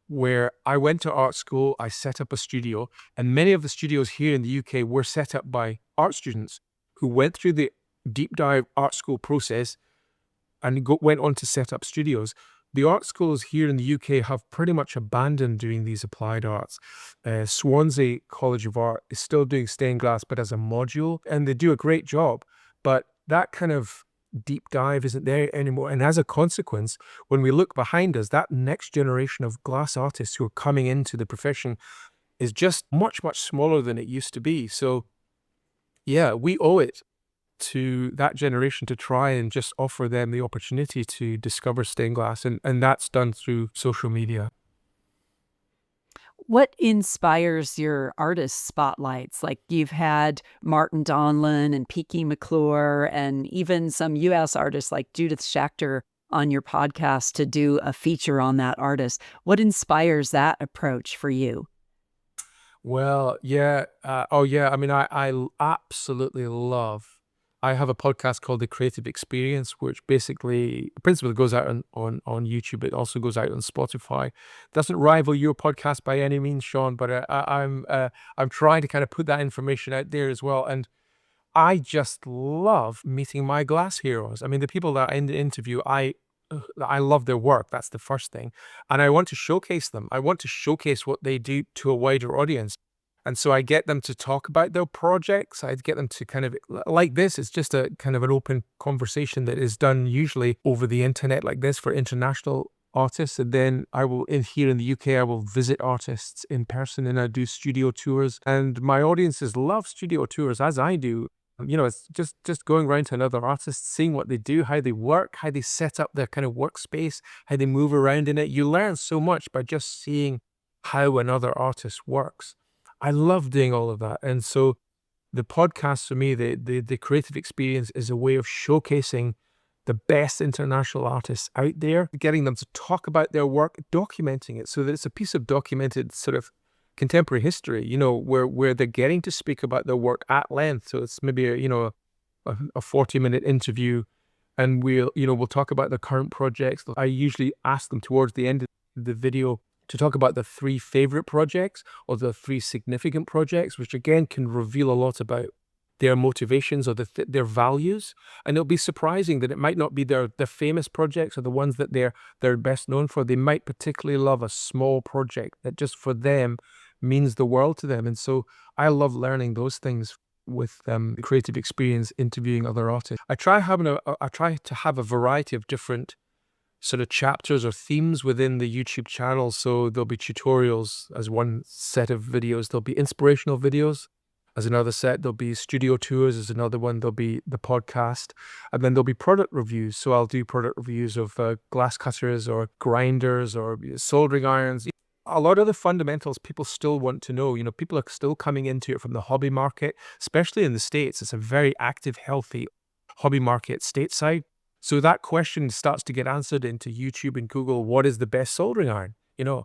B: where I went to art school, I set up a studio, and many of the studios here in the UK were set up by art students who went through the deep dive art school process and went on to set up studios. The art schools here in the UK have pretty much abandoned doing these applied arts. Swansea College of Art is still doing stained glass, but as a module, and they do a great job. But that kind of deep dive isn't there anymore. And as a consequence, when we look behind us, that next generation of glass artists who are coming into the profession is just much, much smaller than it used to be. So yeah, we owe it to that generation to try and just offer them the opportunity to discover stained glass. And that's done through social media.
C: What inspires your artist spotlights? Like, you've had Martin Donlin and Peaky McClure and even some U.S. artists like Judith Schachter on your podcast to do a feature on that artist. What inspires that approach for you?
B: Well, yeah. I absolutely love. I have a podcast called The Creative Experience, which basically, principally goes out on YouTube. It also goes out on Spotify. Doesn't rival your podcast by any means, Shawn, but I'm trying to kind of put that information out there as well. And I just love meeting my glass heroes. I mean, the people that I interview, I love their work. That's the first thing. And I want to showcase them. I want to showcase what they do to a wider audience. And so I get them to talk about their projects. I get them to kind of, like this, it's just a kind of an open conversation that is done usually over the internet like this for international artists. And then I will, here in the UK, I will visit artists in person and I do studio tours. And my audiences love studio tours, as I do. It's just going around to another artist, seeing what they do, how they work, how they set up their kind of workspace, how they move around in it. You learn so much by just seeing how another artist works. I love doing all of that. And so the podcast for me, the creative experience is a way of showcasing the best international artists out there, getting them to talk about their work, documenting it so that it's a piece of documented sort of contemporary history, where they're getting to speak about their work at length. So it's maybe a 40-minute interview, and we'll talk about their current projects. I usually ask them towards the end of the video to talk about the 3 favorite projects or the 3 significant projects, which again can reveal a lot about their motivations or their values. And it'll be surprising that it might not be their famous projects or the ones that they're best known for. They might particularly love a small project that just for them means the world to them. And so I love learning those things with the creative experience, interviewing other artists. I try to have a variety of different sort of chapters or themes within the YouTube channel. So there'll be tutorials as one set of videos. There'll be inspirational videos as another set. There'll be studio tours as another one. There'll be the podcast. And then there'll be product reviews. So I'll do product reviews of glass cutters or grinders or soldering irons. A lot of the fundamentals people still want to know. People are still coming into it from the hobby market, especially in the States. It's a very active, healthy hobby market stateside. So that question starts to get answered into YouTube and Google. What is the best soldering iron?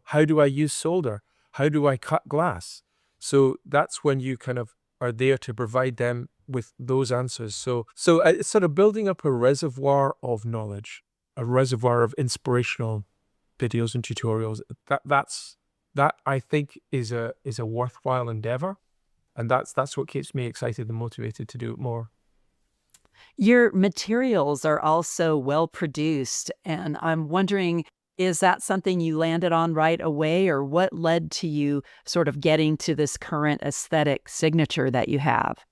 B: How do I use solder? How do I cut glass? So that's when you kind of are there to provide them with those answers. So it's sort of building up a reservoir of knowledge, a reservoir of inspirational videos and tutorials. That I think is a worthwhile endeavor, and that's what keeps me excited and motivated to do it more.
C: Your materials are also well produced, and I'm wondering, is that something you landed on right away, or what led to you sort of getting to this current aesthetic signature that you have?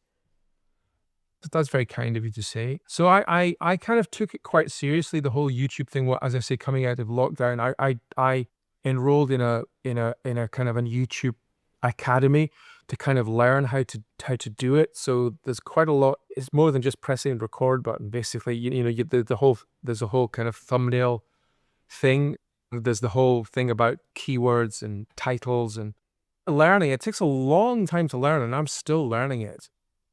B: That's very kind of you to say. So I kind of took it quite seriously, the whole YouTube thing. As I say, coming out of lockdown, I enrolled in a kind of a YouTube academy to kind of learn how to do it. So there's quite a lot. It's more than just pressing the record button. Basically, there's a whole kind of thumbnail thing. There's the whole thing about keywords and titles and learning. It takes a long time to learn, and I'm still learning it.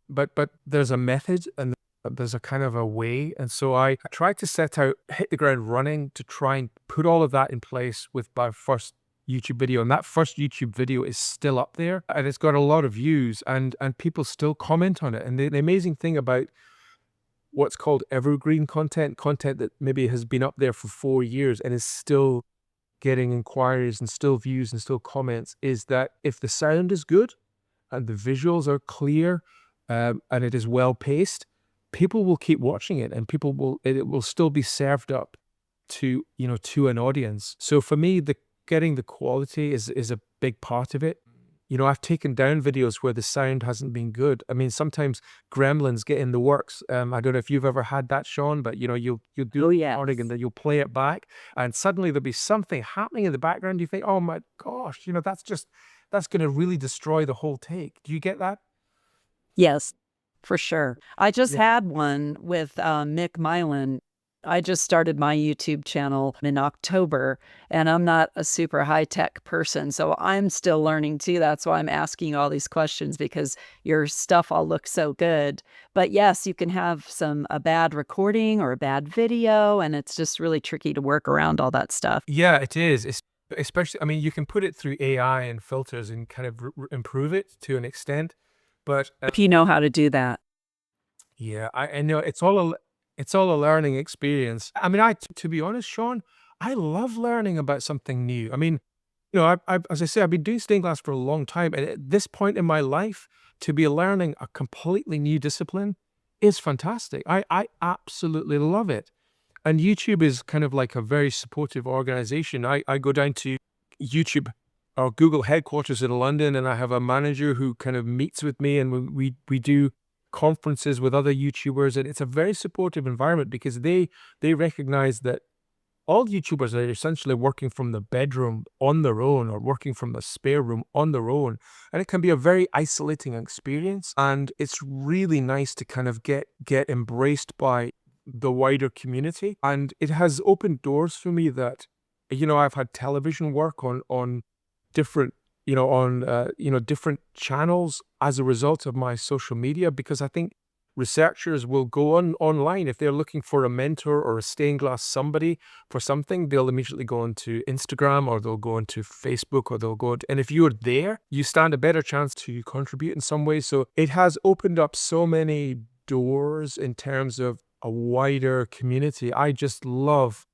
B: But there's a method and there's a kind of a way. And so I tried to hit the ground running to try and put all of that in place with my first YouTube video. And that first YouTube video is still up there, and it's got a lot of views, and people still comment on it. And the amazing thing about what's called evergreen content that maybe has been up there for 4 years and is still getting inquiries and still views and still comments, is that if the sound is good and the visuals are clear, and it is well paced, people will keep watching it, and it will still be served up to an audience. So for me, getting the quality is a big part of it. I've taken down videos where the sound hasn't been good. I mean, sometimes gremlins get in the works. I don't know if you've ever had that, Shawn, but you'll do recording and then you'll play it back, and suddenly there'll be something happening in the background. You think, oh my gosh, that's going to really destroy the whole take. Do you get that?
C: Yes, for sure. I just
B: Yeah.
C: had one with Mick Mylan. I just started my YouTube channel in October, and I'm not a super high-tech person, so I'm still learning too. That's why I'm asking all these questions, because your stuff all looks so good. But yes, you can have a bad recording or a bad video, and it's just really tricky to work around all that stuff.
B: Yeah, it is. Especially, I mean, you can put it through AI and filters and kind of improve it to an extent. But
C: If you know how to do that.
B: yeah, I know it's all a learning experience. I mean, to be honest, Shawn, I love learning about something new. I mean, as I say, I've been doing stained glass for a long time, and at this point in my life, to be learning a completely new discipline is fantastic. I absolutely love it. And YouTube is kind of like a very supportive organization. I go down to YouTube or Google headquarters in London, and I have a manager who kind of meets with me, and we do conferences with other YouTubers, and it's a very supportive environment because they recognize that all YouTubers are essentially working from the bedroom on their own or working from the spare room on their own. And it can be a very isolating experience. And it's really nice to kind of get embraced by the wider community. And it has opened doors for me that, I've had television work on different, different channels as a result of my social media, because I think researchers will go online if they're looking for a mentor or a stained glass somebody for something. They'll immediately go onto Instagram, or they'll go onto Facebook, or and if you're there, you stand a better chance to contribute in some way. So it has opened up so many doors in terms of a wider community. I just love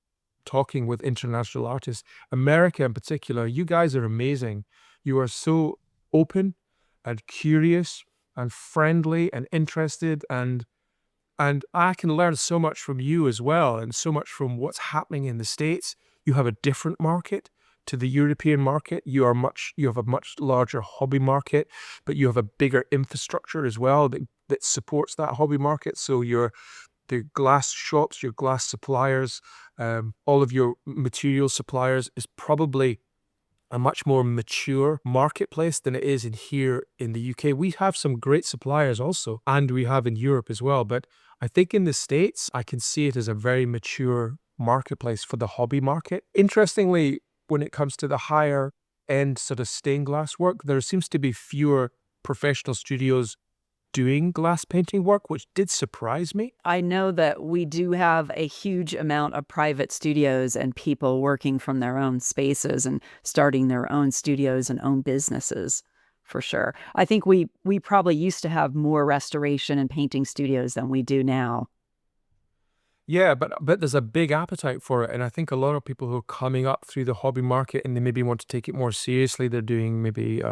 B: talking with international artists. America in particular, you guys are amazing. You are so open and curious and friendly and interested, and I can learn so much from you as well, and so much from what's happening in the States. You have a different market to the European market. You have a much larger hobby market, but you have a bigger infrastructure as well that supports that hobby market. So the glass shops, your glass suppliers, all of your material suppliers is probably a much more mature marketplace than it is here in the UK. We have some great suppliers also, and we have in Europe as well. But I think in the States, I can see it as a very mature marketplace for the hobby market. Interestingly, when it comes to the higher end sort of stained glass work, there seems to be fewer professional studios doing glass painting work, which did surprise me.
C: I know that we do have a huge amount of private studios and people working from their own spaces and starting their own studios and own businesses, for sure. I think we probably used to have more restoration and painting studios than we do now.
B: Yeah, but there's a big appetite for it, and I think a lot of people who are coming up through the hobby market and they maybe want to take it more seriously, they're doing maybe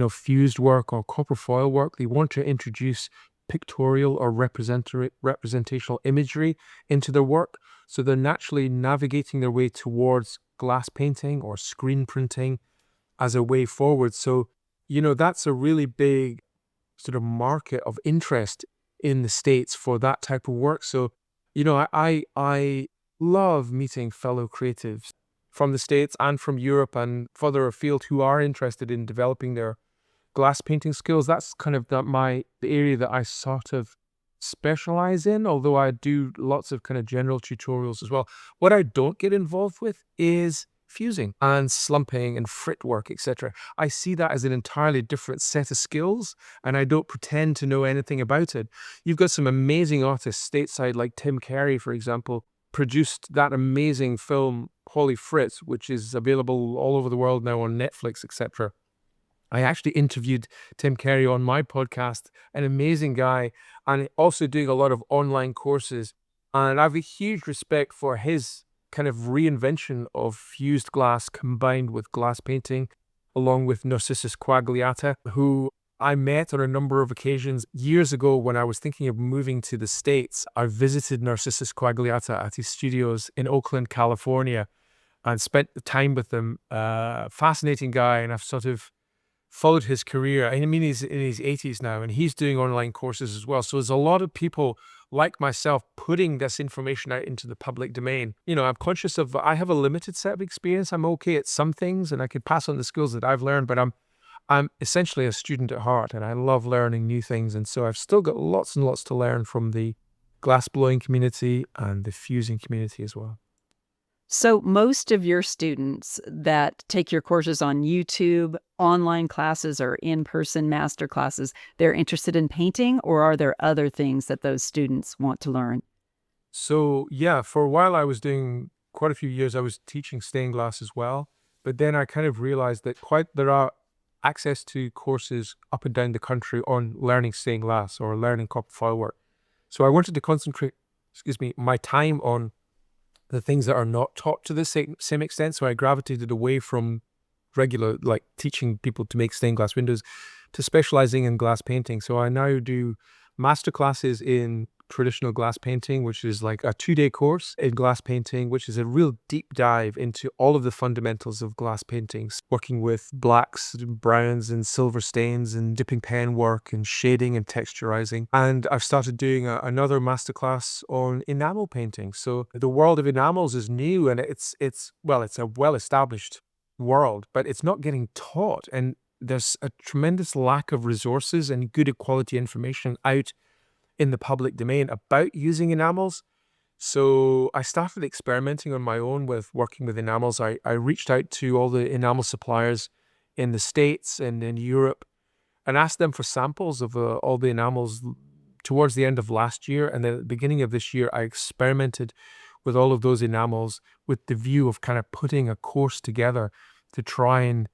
B: fused work or copper foil work. They want to introduce pictorial or representational imagery into their work, so they're naturally navigating their way towards glass painting or screen printing as a way forward. So, that's a really big sort of market of interest in the States for that type of work. So, I love meeting fellow creatives from the States and from Europe and further afield who are interested in developing their glass painting skills. That's kind of the area that I sort of specialize in, although I do lots of kind of general tutorials as well. What I don't get involved with is fusing and slumping and frit work, etc. I see that as an entirely different set of skills, and I don't pretend to know anything about it. You've got some amazing artists stateside, like Tim Carey, for example, produced that amazing film Holy Frit, which is available all over the world now on Netflix, etc. I actually interviewed Tim Carey on my podcast, an amazing guy, and also doing a lot of online courses. And I have a huge respect for his kind of reinvention of fused glass combined with glass painting, along with Narcissus Quagliata, who I met on a number of occasions years ago when I was thinking of moving to the States. I visited Narcissus Quagliata at his studios in Oakland, California, and spent the time with him. Fascinating guy, and I've sort of followed his career. I mean, he's in his 80s now, and he's doing online courses as well. So there's a lot of people like myself putting this information out into the public domain. I'm conscious of, I have a limited set of experience. I'm okay at some things, and I could pass on the skills that I've learned, but I'm essentially a student at heart, and I love learning new things. And so I've still got lots and lots to learn from the glass blowing community and the fusing community as well.
C: So most of your students that take your courses on YouTube, online classes, or in-person master classes, they're interested in painting, or are there other things that those students want to learn?
B: So yeah, for a while I was doing quite a few years, I was teaching stained glass as well. But then I kind of realized that there are access to courses up and down the country on learning stained glass or learning copper foil work. So I wanted to concentrate, my time on the things that are not taught to the same extent. So I gravitated away from regular, like teaching people to make stained glass windows. to specializing in glass painting. So I now do masterclasses in traditional glass painting, which is like a 2-day course in glass painting, which is a real deep dive into all of the fundamentals of glass paintings, working with blacks, browns, and silver stains, and dipping pen work, and shading and texturizing. And I've started doing another masterclass on enamel painting. So the world of enamels is new, and it's a well-established world, but it's not getting taught. And there's a tremendous lack of resources and good quality information out in the public domain about using enamels. So I started experimenting on my own with working with enamels. I reached out to all the enamel suppliers in the States and in Europe and asked them for samples of all the enamels towards the end of last year. And then at the beginning of this year, I experimented with all of those enamels with the view of kind of putting a course together to try and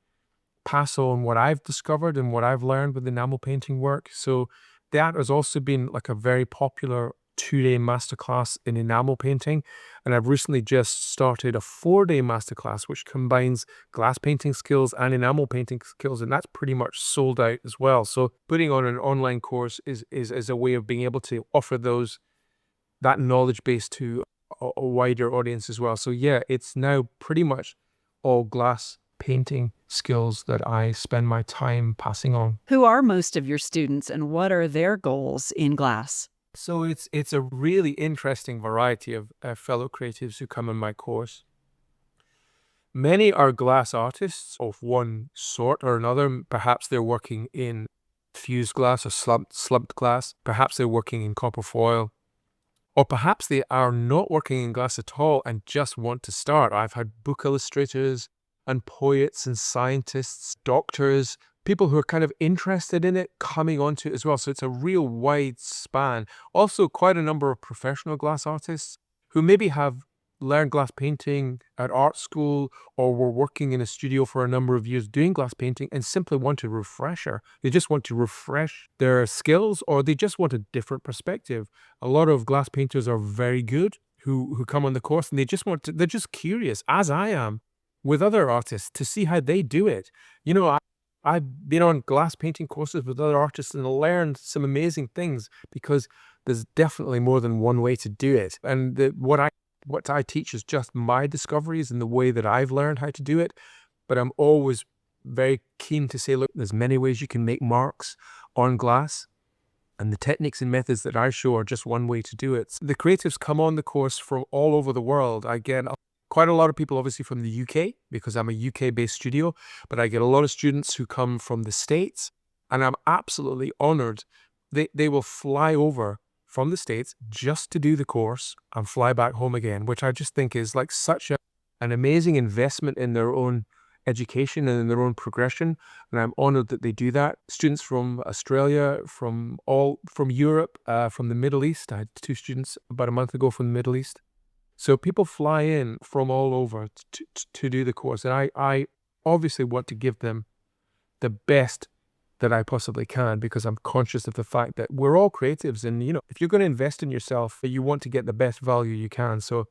B: pass on what I've discovered and what I've learned with enamel painting work. So that has also been like a very popular 2-day masterclass in enamel painting. And I've recently just started a 4-day masterclass, which combines glass painting skills and enamel painting skills. And that's pretty much sold out as well. So putting on an online course is a way of being able to offer that knowledge base to a wider audience as well. So yeah, it's now pretty much all glass painting skills that I spend my time passing on.
C: Who are most of your students and what are their goals in glass?
B: So it's a really interesting variety of fellow creatives who come in my course. Many are glass artists of one sort or another. Perhaps they're working in fused glass or slumped glass. Perhaps they're working in copper foil. Or perhaps they are not working in glass at all and just want to start. I've had book illustrators and poets and scientists, doctors, people who are kind of interested in it coming onto it as well. So it's a real wide span. Also, quite a number of professional glass artists who maybe have learned glass painting at art school or were working in a studio for a number of years doing glass painting and simply want a refresher. They just want to refresh their skills or they just want a different perspective. A lot of glass painters are very good who come on the course and they're just curious, as I am, with other artists to see how they do it. You know, I've been on glass painting courses with other artists and learned some amazing things because there's definitely more than one way to do it. And what I teach is just my discoveries and the way that I've learned how to do it. But I'm always very keen to say, look, there's many ways you can make marks on glass. And the techniques and methods that I show are just one way to do it. The creatives come on the course from all over the world. I get quite a lot of people obviously from the UK because I'm a UK-based studio, but I get a lot of students who come from the States and I'm absolutely honored. They will fly over from the States just to do the course and fly back home again, which I just think is like such an amazing investment in their own education and in their own progression. And I'm honored that they do that. Students from Australia, from Europe, from the Middle East. I had 2 students about a month ago from the Middle East. So people fly in from all over to do the course. And I obviously want to give them the best that I possibly can because I'm conscious of the fact that we're all creatives. And, you know, if you're going to invest in yourself, you want to get the best value you can. So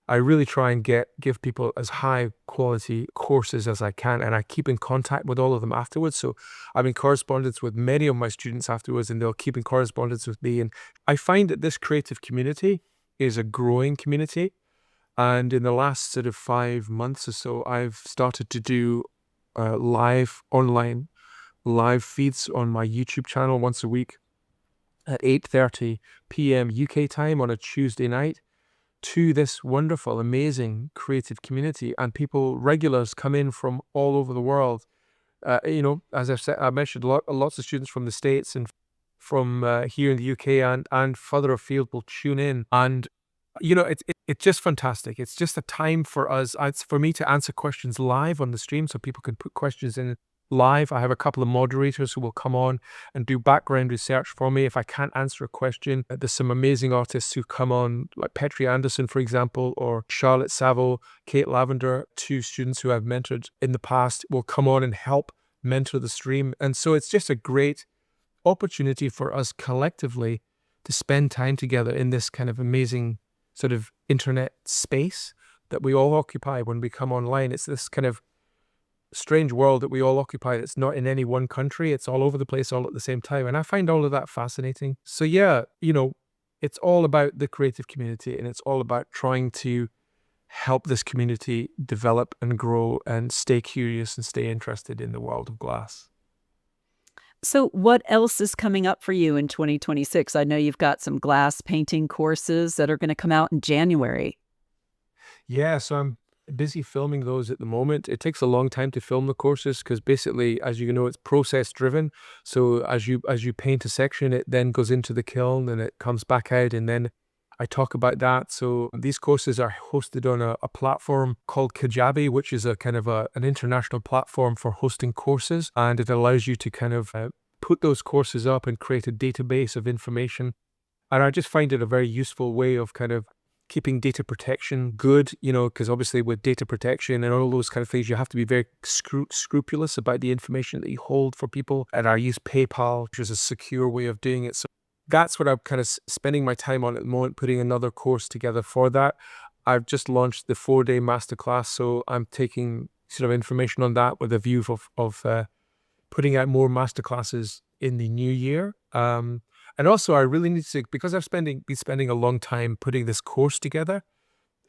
B: I really try and give people as high quality courses as I can. And I keep in contact with all of them afterwards. So I'm in correspondence with many of my students afterwards and they'll keep in correspondence with me. And I find that this creative community is a growing community. And in the last sort of 5 months or so, I've started to do online live feeds on my YouTube channel once a week at 8:30 p.m. UK time on a Tuesday night to this wonderful, amazing creative community. And regulars come in from all over the world. You know, as I've said, I mentioned lots of students from the States and from here in the UK and further afield will tune in. And you know, it's just fantastic. It's just a time for for me to answer questions live on the stream so people can put questions in live. I have a couple of moderators who will come on and do background research for me. If I can't answer a question, there's some amazing artists who come on, like Petri Anderson, for example, or Charlotte Savo, Kate Lavender, 2 students who I've mentored in the past will come on and help mentor the stream. And so it's just a great opportunity for us collectively to spend time together in this kind of amazing sort of internet space that we all occupy when we come online. It's this kind of strange world that we all occupy that's not in any one country. It's all over the place all at the same time. And I find all of that fascinating. So yeah, it's all about the creative community, and it's all about trying to help this community develop and grow and stay curious and stay interested in the world of glass.
C: So, what else is coming up for you in 2026? I know you've got some glass painting courses that are going to come out in January.
B: Yeah, so I'm busy filming those at the moment. It takes a long time to film the courses because basically, as you know, it's process driven. So as you paint a section, it then goes into the kiln and it comes back out, and then I talk about that. So these courses are hosted on a platform called Kajabi, which is a kind of an international platform for hosting courses, and it allows you to kind of put those courses up and create a database of information. And I just find it a very useful way of kind of keeping data protection good, because obviously with data protection and all those kind of things, you have to be very scrupulous about the information that you hold for people. And I use PayPal, which is a secure way of doing it. So that's what I'm kind of spending my time on at the moment, putting another course together for that. I've just launched the 4-day masterclass, so I'm taking sort of information on that with a view of putting out more masterclasses in the new year. And also, I really need to, because I've been spending a long time putting this course together,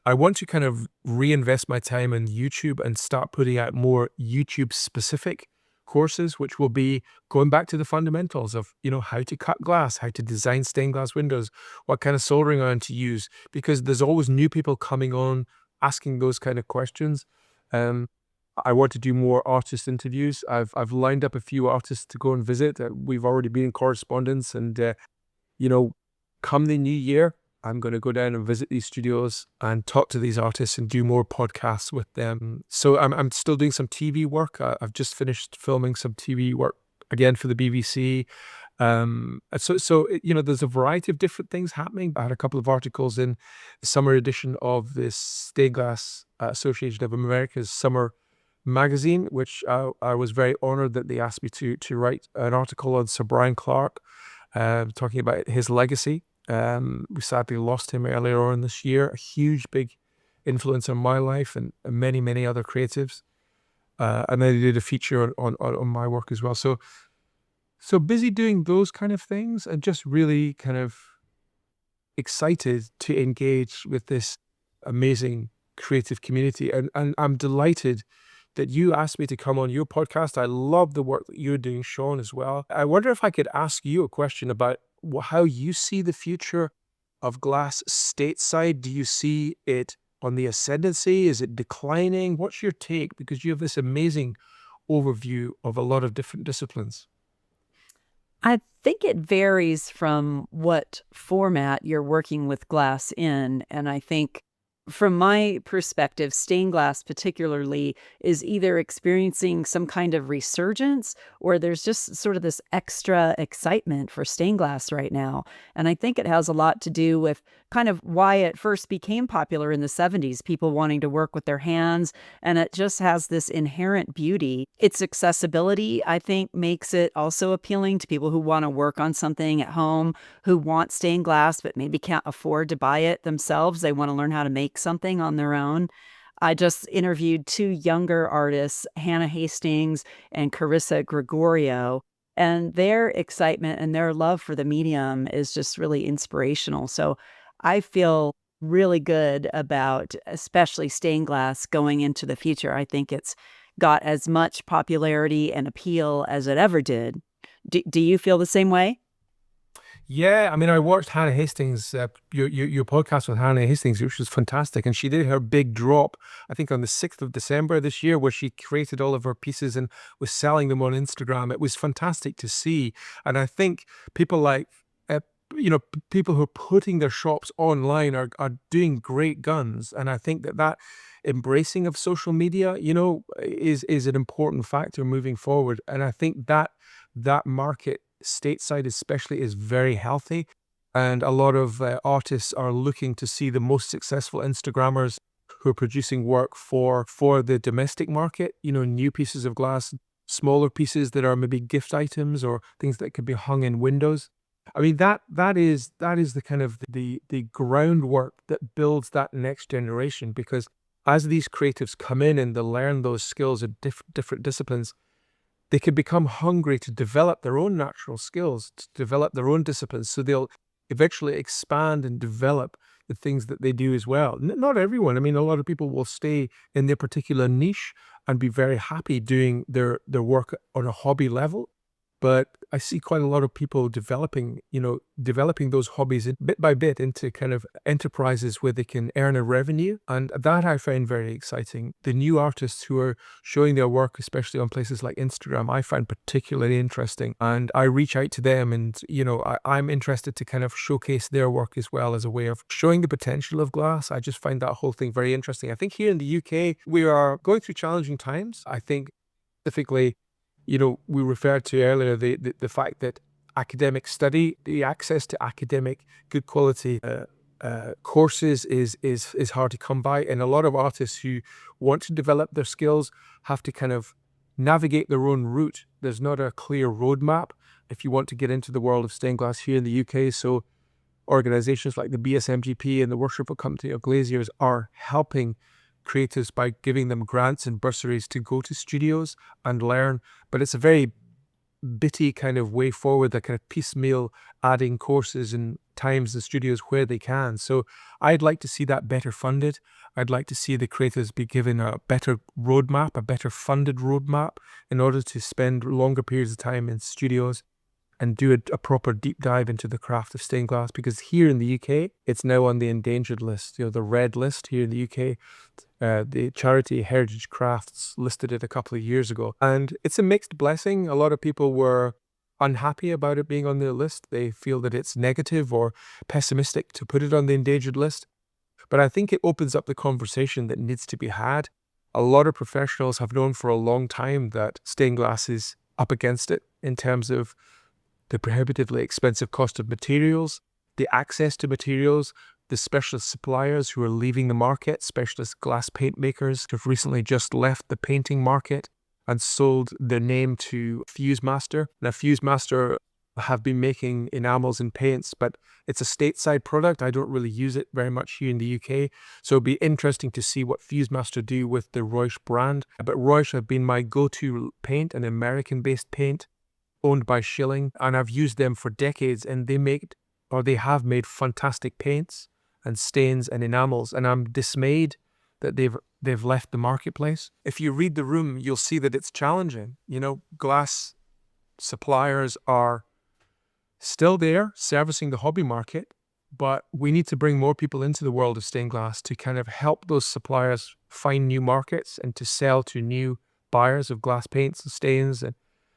B: I want to kind of reinvest my time in YouTube and start putting out more YouTube specific courses, which will be going back to the fundamentals of, how to cut glass, how to design stained glass windows, what kind of soldering iron to use, because there's always new people coming on asking those kind of questions. Um, I want to do more artist interviews. I've lined up a few artists to go and visit. We've already been in correspondence, and you know, come the new year, I'm going to go down and visit these studios and talk to these artists and do more podcasts with them. So I'm still doing some TV work. I've just finished filming some TV work again for the BBC. There's a variety of different things happening. I had a couple of articles in the summer edition of this Stained Glass Association of America's summer magazine, which I was very honored that they asked me to write an article on Sir Brian Clark, talking about his legacy. We sadly lost him earlier on this year, a huge, big influence on my life and many, many other creatives. And then they did a feature on my work as well. So busy doing those kind of things and just really kind of excited to engage with this amazing creative community. And I'm delighted that you asked me to come on your podcast. I love the work that you're doing, Shawn, as well. I wonder if I could ask you a question about how you see the future of glass stateside. Do you see it on the ascendancy? Is it declining? What's your take? Because you have this amazing overview of a lot of different disciplines.
C: I think it varies from what format you're working with glass in. And I think from my perspective, stained glass particularly is either experiencing some kind of resurgence or there's just sort of this extra excitement for stained glass right now. And I think it has a lot to do with kind of why it first became popular in the 70s, people wanting to work with their hands. And it just has this inherent beauty. Its accessibility, I think, makes it also appealing to people who want to work on something at home, who want stained glass but maybe can't afford to buy it themselves. They want to learn how to make something on their own. I just interviewed two younger artists, Hannah Hastings and Carissa Gregorio, and their excitement and their love for the medium is just really inspirational. So I feel really good about especially stained glass going into the future. I think it's got as much popularity and appeal as it ever did. Do you feel the same way?
B: Yeah, I mean, I watched Hannah Hastings, your podcast with Hannah Hastings, which was fantastic. And she did her big drop, I think on the 6th of December this year, where she created all of her pieces and was selling them on Instagram. It was fantastic to see. And I think people like, people who are putting their shops online are doing great guns. And I think that embracing of social media, is an important factor moving forward. And I think that market stateside especially is very healthy, and a lot of artists are looking to see the most successful Instagrammers who are producing work for the domestic market, new pieces of glass, smaller pieces that are maybe gift items or things that could be hung in windows. I mean, that is the kind of the groundwork that builds that next generation, because as these creatives come in and they learn those skills in different disciplines, they can become hungry to develop their own natural skills, to develop their own disciplines. So they'll eventually expand and develop the things that they do as well. Not everyone. I mean, a lot of people will stay in their particular niche and be very happy doing their work on a hobby level. But I see quite a lot of people developing those hobbies bit by bit into kind of enterprises where they can earn a revenue. And that I find very exciting. The new artists who are showing their work, especially on places like Instagram, I find particularly interesting. And I reach out to them and, I'm interested to kind of showcase their work as well as a way of showing the potential of glass. I just find that whole thing very interesting. I think here in the UK, we are going through challenging times. I think specifically, we referred to earlier the fact that academic study, the access to academic, good quality courses is hard to come by. And a lot of artists who want to develop their skills have to kind of navigate their own route. There's not a clear roadmap if you want to get into the world of stained glass here in the UK. So organizations like the BSMGP and the Worshipful Company of Glaziers are helping creatives by giving them grants and bursaries to go to studios and learn. But it's a very bitty kind of way forward, that kind of piecemeal adding courses and times in studios where they can. So I'd like to see that better funded. I'd like to see the creators be given a better roadmap, a better funded roadmap, in order to spend longer periods of time in studios and do a proper deep dive into the craft of stained glass. Because here in the UK, it's now on the endangered list, the red list here in the UK. The charity Heritage Crafts listed it a couple of years ago. And it's a mixed blessing. A lot of people were unhappy about it being on the list. They feel that it's negative or pessimistic to put it on the endangered list. But I think it opens up the conversation that needs to be had. A lot of professionals have known for a long time that stained glass is up against it in terms of the prohibitively expensive cost of materials, the access to materials, the specialist suppliers who are leaving the market. Specialist glass paint makers have recently just left the painting market and sold their name to FuseMaster. Now, FuseMaster have been making enamels and paints, but it's a stateside product. I don't really use it very much here in the UK. So it'll be interesting to see what FuseMaster do with the Reusch brand. But Reusch have been my go-to paint, an American-based paint owned by Schilling, and I've used them for decades, and they have made fantastic paints and stains and enamels, and I'm dismayed that they've left the marketplace. If you read the room, you'll see that it's challenging. Glass suppliers are still there servicing the hobby market, but we need to bring more people into the world of stained glass to kind of help those suppliers find new markets and to sell to new buyers of glass paints and stains and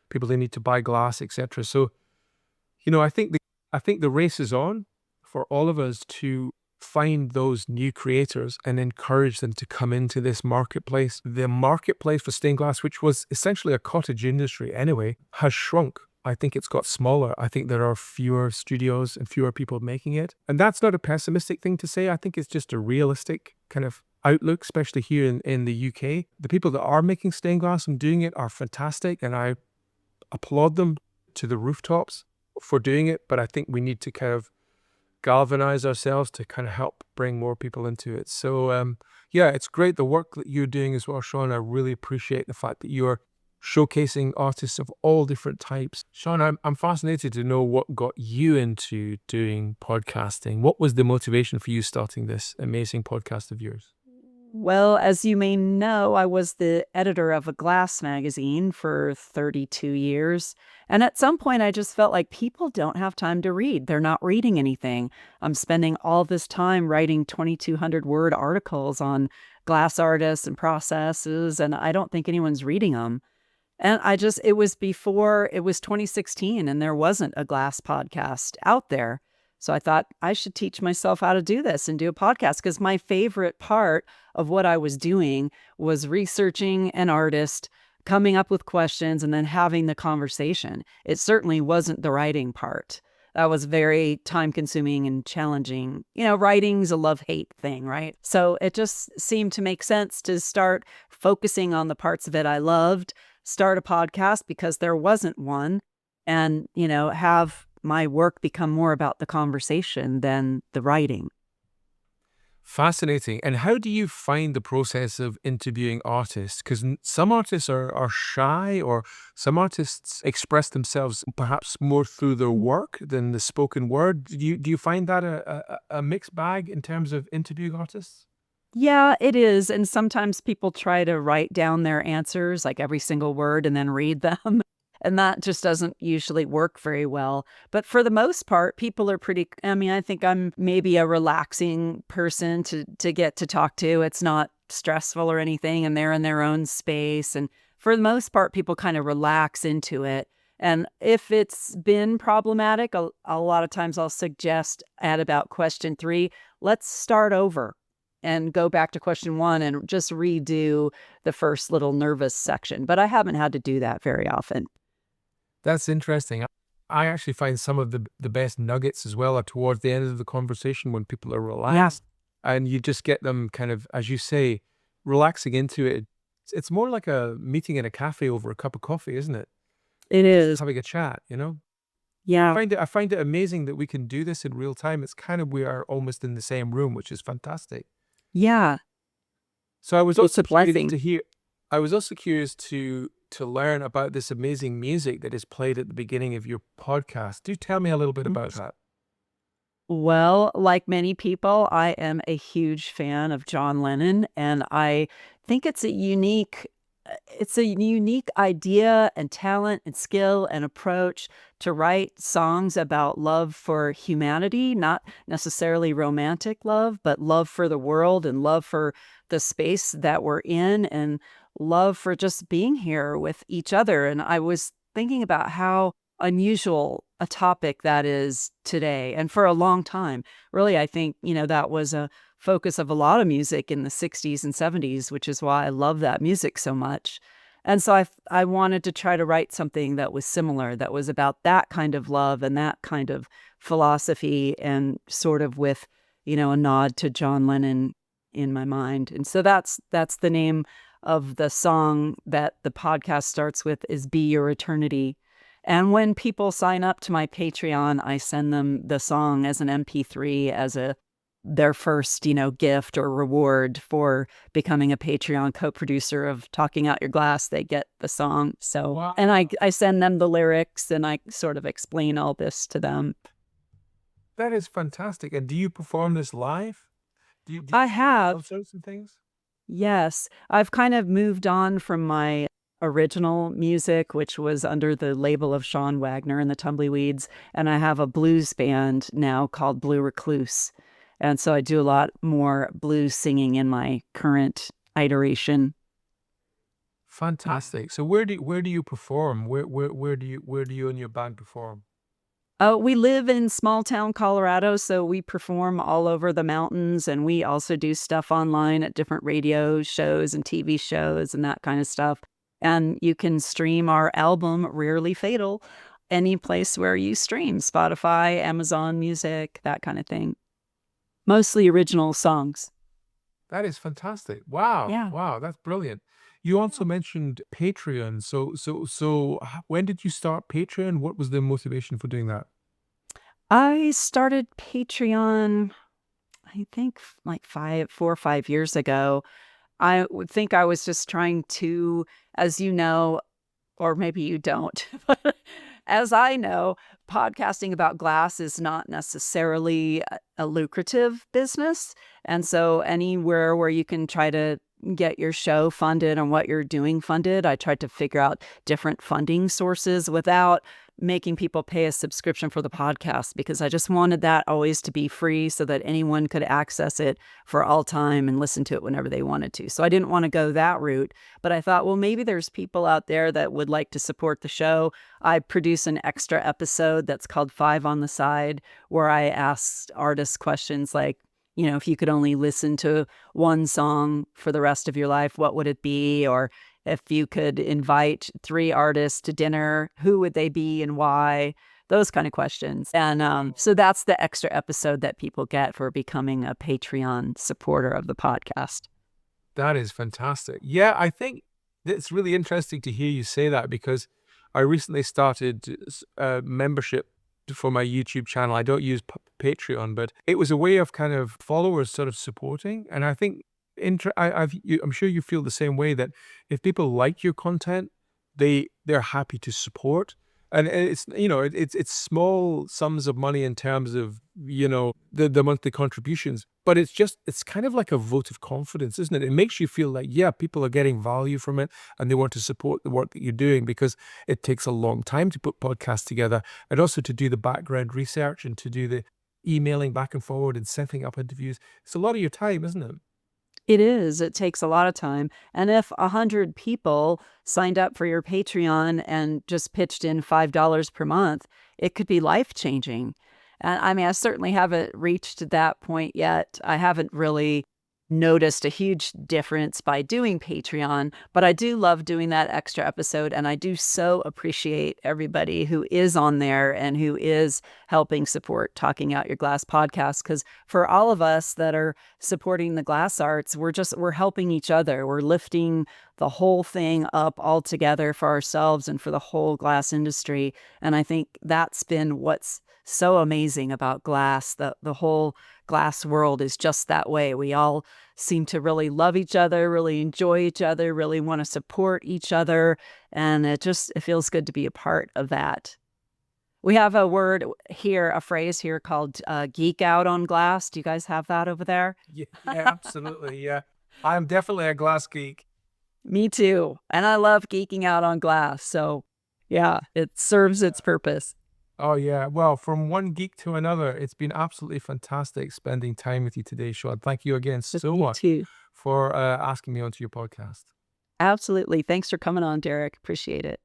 B: people they need to buy glass, etc. So, I think the race is on for all of us to find those new creators and encourage them to come into this marketplace. The marketplace for stained glass, which was essentially a cottage industry anyway, has shrunk. I think it's got smaller. I think there are fewer studios and fewer people making it. And that's not a pessimistic thing to say. I think it's just a realistic kind of outlook, especially here in the UK. The people that are making stained glass and doing it are fantastic, and I applaud them to the rooftops for doing it. But I think we need to kind of galvanize ourselves to kind of help bring more people into it. So it's great the work that you're doing as well, Shawn. I really appreciate the fact that you're showcasing artists of all different types. Shawn, I'm fascinated to know what got you into doing podcasting. What was the motivation for you starting this amazing podcast of yours?
C: Well, as you may know, I was the editor of a glass magazine for 32 years. And at some point, I just felt like people don't have time to read. They're not reading anything. I'm spending all this time writing 2,200 word articles on glass artists and processes, and I don't think anyone's reading them. And it was 2016, and there wasn't a glass podcast out there. So I thought I should teach myself how to do this and do a podcast, because my favorite part of what I was doing was researching an artist, coming up with questions, and then having the conversation. It certainly wasn't the writing part. That was very time consuming and challenging. Writing's a love-hate thing, right? So it just seemed to make sense to start focusing on the parts of it I loved, start a podcast because there wasn't one, and, have my work become more about the conversation than the writing.
B: Fascinating. And how do you find the process of interviewing artists? Because some artists are shy, or some artists express themselves perhaps more through their work than the spoken word. Do you find that a mixed bag in terms of interviewing artists?
C: Yeah, it is, and sometimes people try to write down their answers, like every single word, and then read them, and that just doesn't usually work very well. But for the most part, people are pretty I mean, I think I'm maybe a relaxing person to get to talk to. It's not stressful or anything, and they're in their own space, and for the most part, people kind of relax into it. And if it's been problematic, a lot of times I'll suggest at about question 3, let's start over and go back to question 1 and just redo the first little nervous section. But I haven't had to do that very often.
B: That's interesting. I actually find some of the best nuggets as well are towards the end of the conversation when people are
C: Yeah,
B: relaxed and you just get them kind of, as you say, relaxing into it. It's more like a meeting in a cafe over a cup of coffee, isn't it?
C: it
B: Just
C: is.
B: having a chat, you know?
C: Yeah.
B: I find it amazing that we can do this in real time. It's kind of, we are almost in the same room, which is fantastic.
C: Yeah.
B: So I was
C: It's
B: also
C: a
B: curious
C: blessing.
B: to hear, I was also curious to learn about this amazing music that is played at the beginning of your podcast. Do tell me a little bit about that.
C: Well, like many people, I am a huge fan of John Lennon, and I think it's a unique idea and talent and skill and approach to write songs about love for humanity, not necessarily romantic love, but love for the world and love for the space that we're in and love for just being here with each other. And I was thinking about how unusual a topic that is today and for a long time. Really, I think, that was a focus of a lot of music in the 60s and 70s, which is why I love that music so much. And so I wanted to try to write something that was similar, that was about that kind of love and that kind of philosophy and sort of with, a nod to John Lennon in my mind. And so that's the name of the song that the podcast starts with is Be Your Eternity. And when people sign up to my Patreon, I send them the song as an MP3 as their first, gift or reward for becoming a Patreon co-producer of Talking Out Your Glass. They get the song. So,
B: Wow.
C: and I send them the lyrics and I sort of explain all this to them.
B: That is fantastic. And do you perform this live? Do you
C: I
B: do
C: have.
B: concerts and things?
C: Yes, I've kind of moved on from my original music, which was under the label of Shawn Waggoner and the Tumbleweeds, and I have a blues band now called Blue Recluse. And so I do a lot more blues singing in my current iteration.
B: Fantastic. So where do you perform? Where do you and your band perform?
C: We live in small town Colorado, so we perform all over the mountains, and we also do stuff online at different radio shows and TV shows and that kind of stuff. And you can stream our album, Rarely Fatal, any place where you stream Spotify, Amazon Music, that kind of thing. Mostly original songs.
B: That is fantastic. Wow.
C: Yeah.
B: Wow, that's brilliant. You also mentioned Patreon. So when did you start Patreon? What was the motivation for doing that?
C: I started Patreon, I think like 4 or 5 years ago. I would think I was just trying to, as you know, or maybe you don't, but as I know, podcasting about glass is not necessarily a lucrative business. And so anywhere where you can try to get your show funded and what you're doing funded, I tried to figure out different funding sources without making people pay a subscription for the podcast because I just wanted that always to be free so that anyone could access it for all time and listen to it whenever they wanted to. So I didn't want to go that route, but I thought, well, maybe there's people out there that would like to support the show. I produce an extra episode that's called Five on the Side, where I asked artists questions like, if you could only listen to one song for the rest of your life, what would it be? Or if you could invite 3 artists to dinner, who would they be and why? Those kind of questions. And so that's the extra episode that people get for becoming a Patreon supporter of the podcast.
B: That is fantastic. Yeah, I think it's really interesting to hear you say that because I recently started membership for my YouTube channel. I don't use Patreon, but it was a way of kind of followers sort of supporting. And I think I'm sure you feel the same way, that if people like your content, they're happy to support. And it's, it's small sums of money in terms of, the monthly contributions, but it's kind of like a vote of confidence, isn't it? It makes you feel like, yeah, people are getting value from it and they want to support the work that you're doing, because it takes a long time to put podcasts together, and also to do the background research and to do the emailing back and forward and setting up interviews. It's a lot of your time, isn't it?
C: It is. It takes a lot of time. And if 100 people signed up for your Patreon and just pitched in $5 per month, it could be life-changing. And I mean, I certainly haven't reached that point yet. I haven't really noticed a huge difference by doing Patreon, but I do love doing that extra episode. And I do so appreciate everybody who is on there and who is helping support Talking Out Your Glass podcast. Because for all of us that are supporting the glass arts, we're helping each other. We're lifting the whole thing up all together for ourselves and for the whole glass industry. And I think that's been what's so amazing about glass. The whole glass world is just that way. We all seem to really love each other, really enjoy each other, really want to support each other. And it feels good to be a part of that. We have a phrase here called geek out on glass. Do you guys have that over there?
B: Yeah, absolutely. Yeah. I'm definitely a glass geek.
C: Me too. And I love geeking out on glass. So yeah, it serves its purpose.
B: Oh, yeah. Well, from one geek to another, it's been absolutely fantastic spending time with you today, Shawn. Thank you again so
C: Me
B: much
C: too.
B: for asking me onto your podcast.
C: Absolutely. Thanks for coming on, Derek. Appreciate it.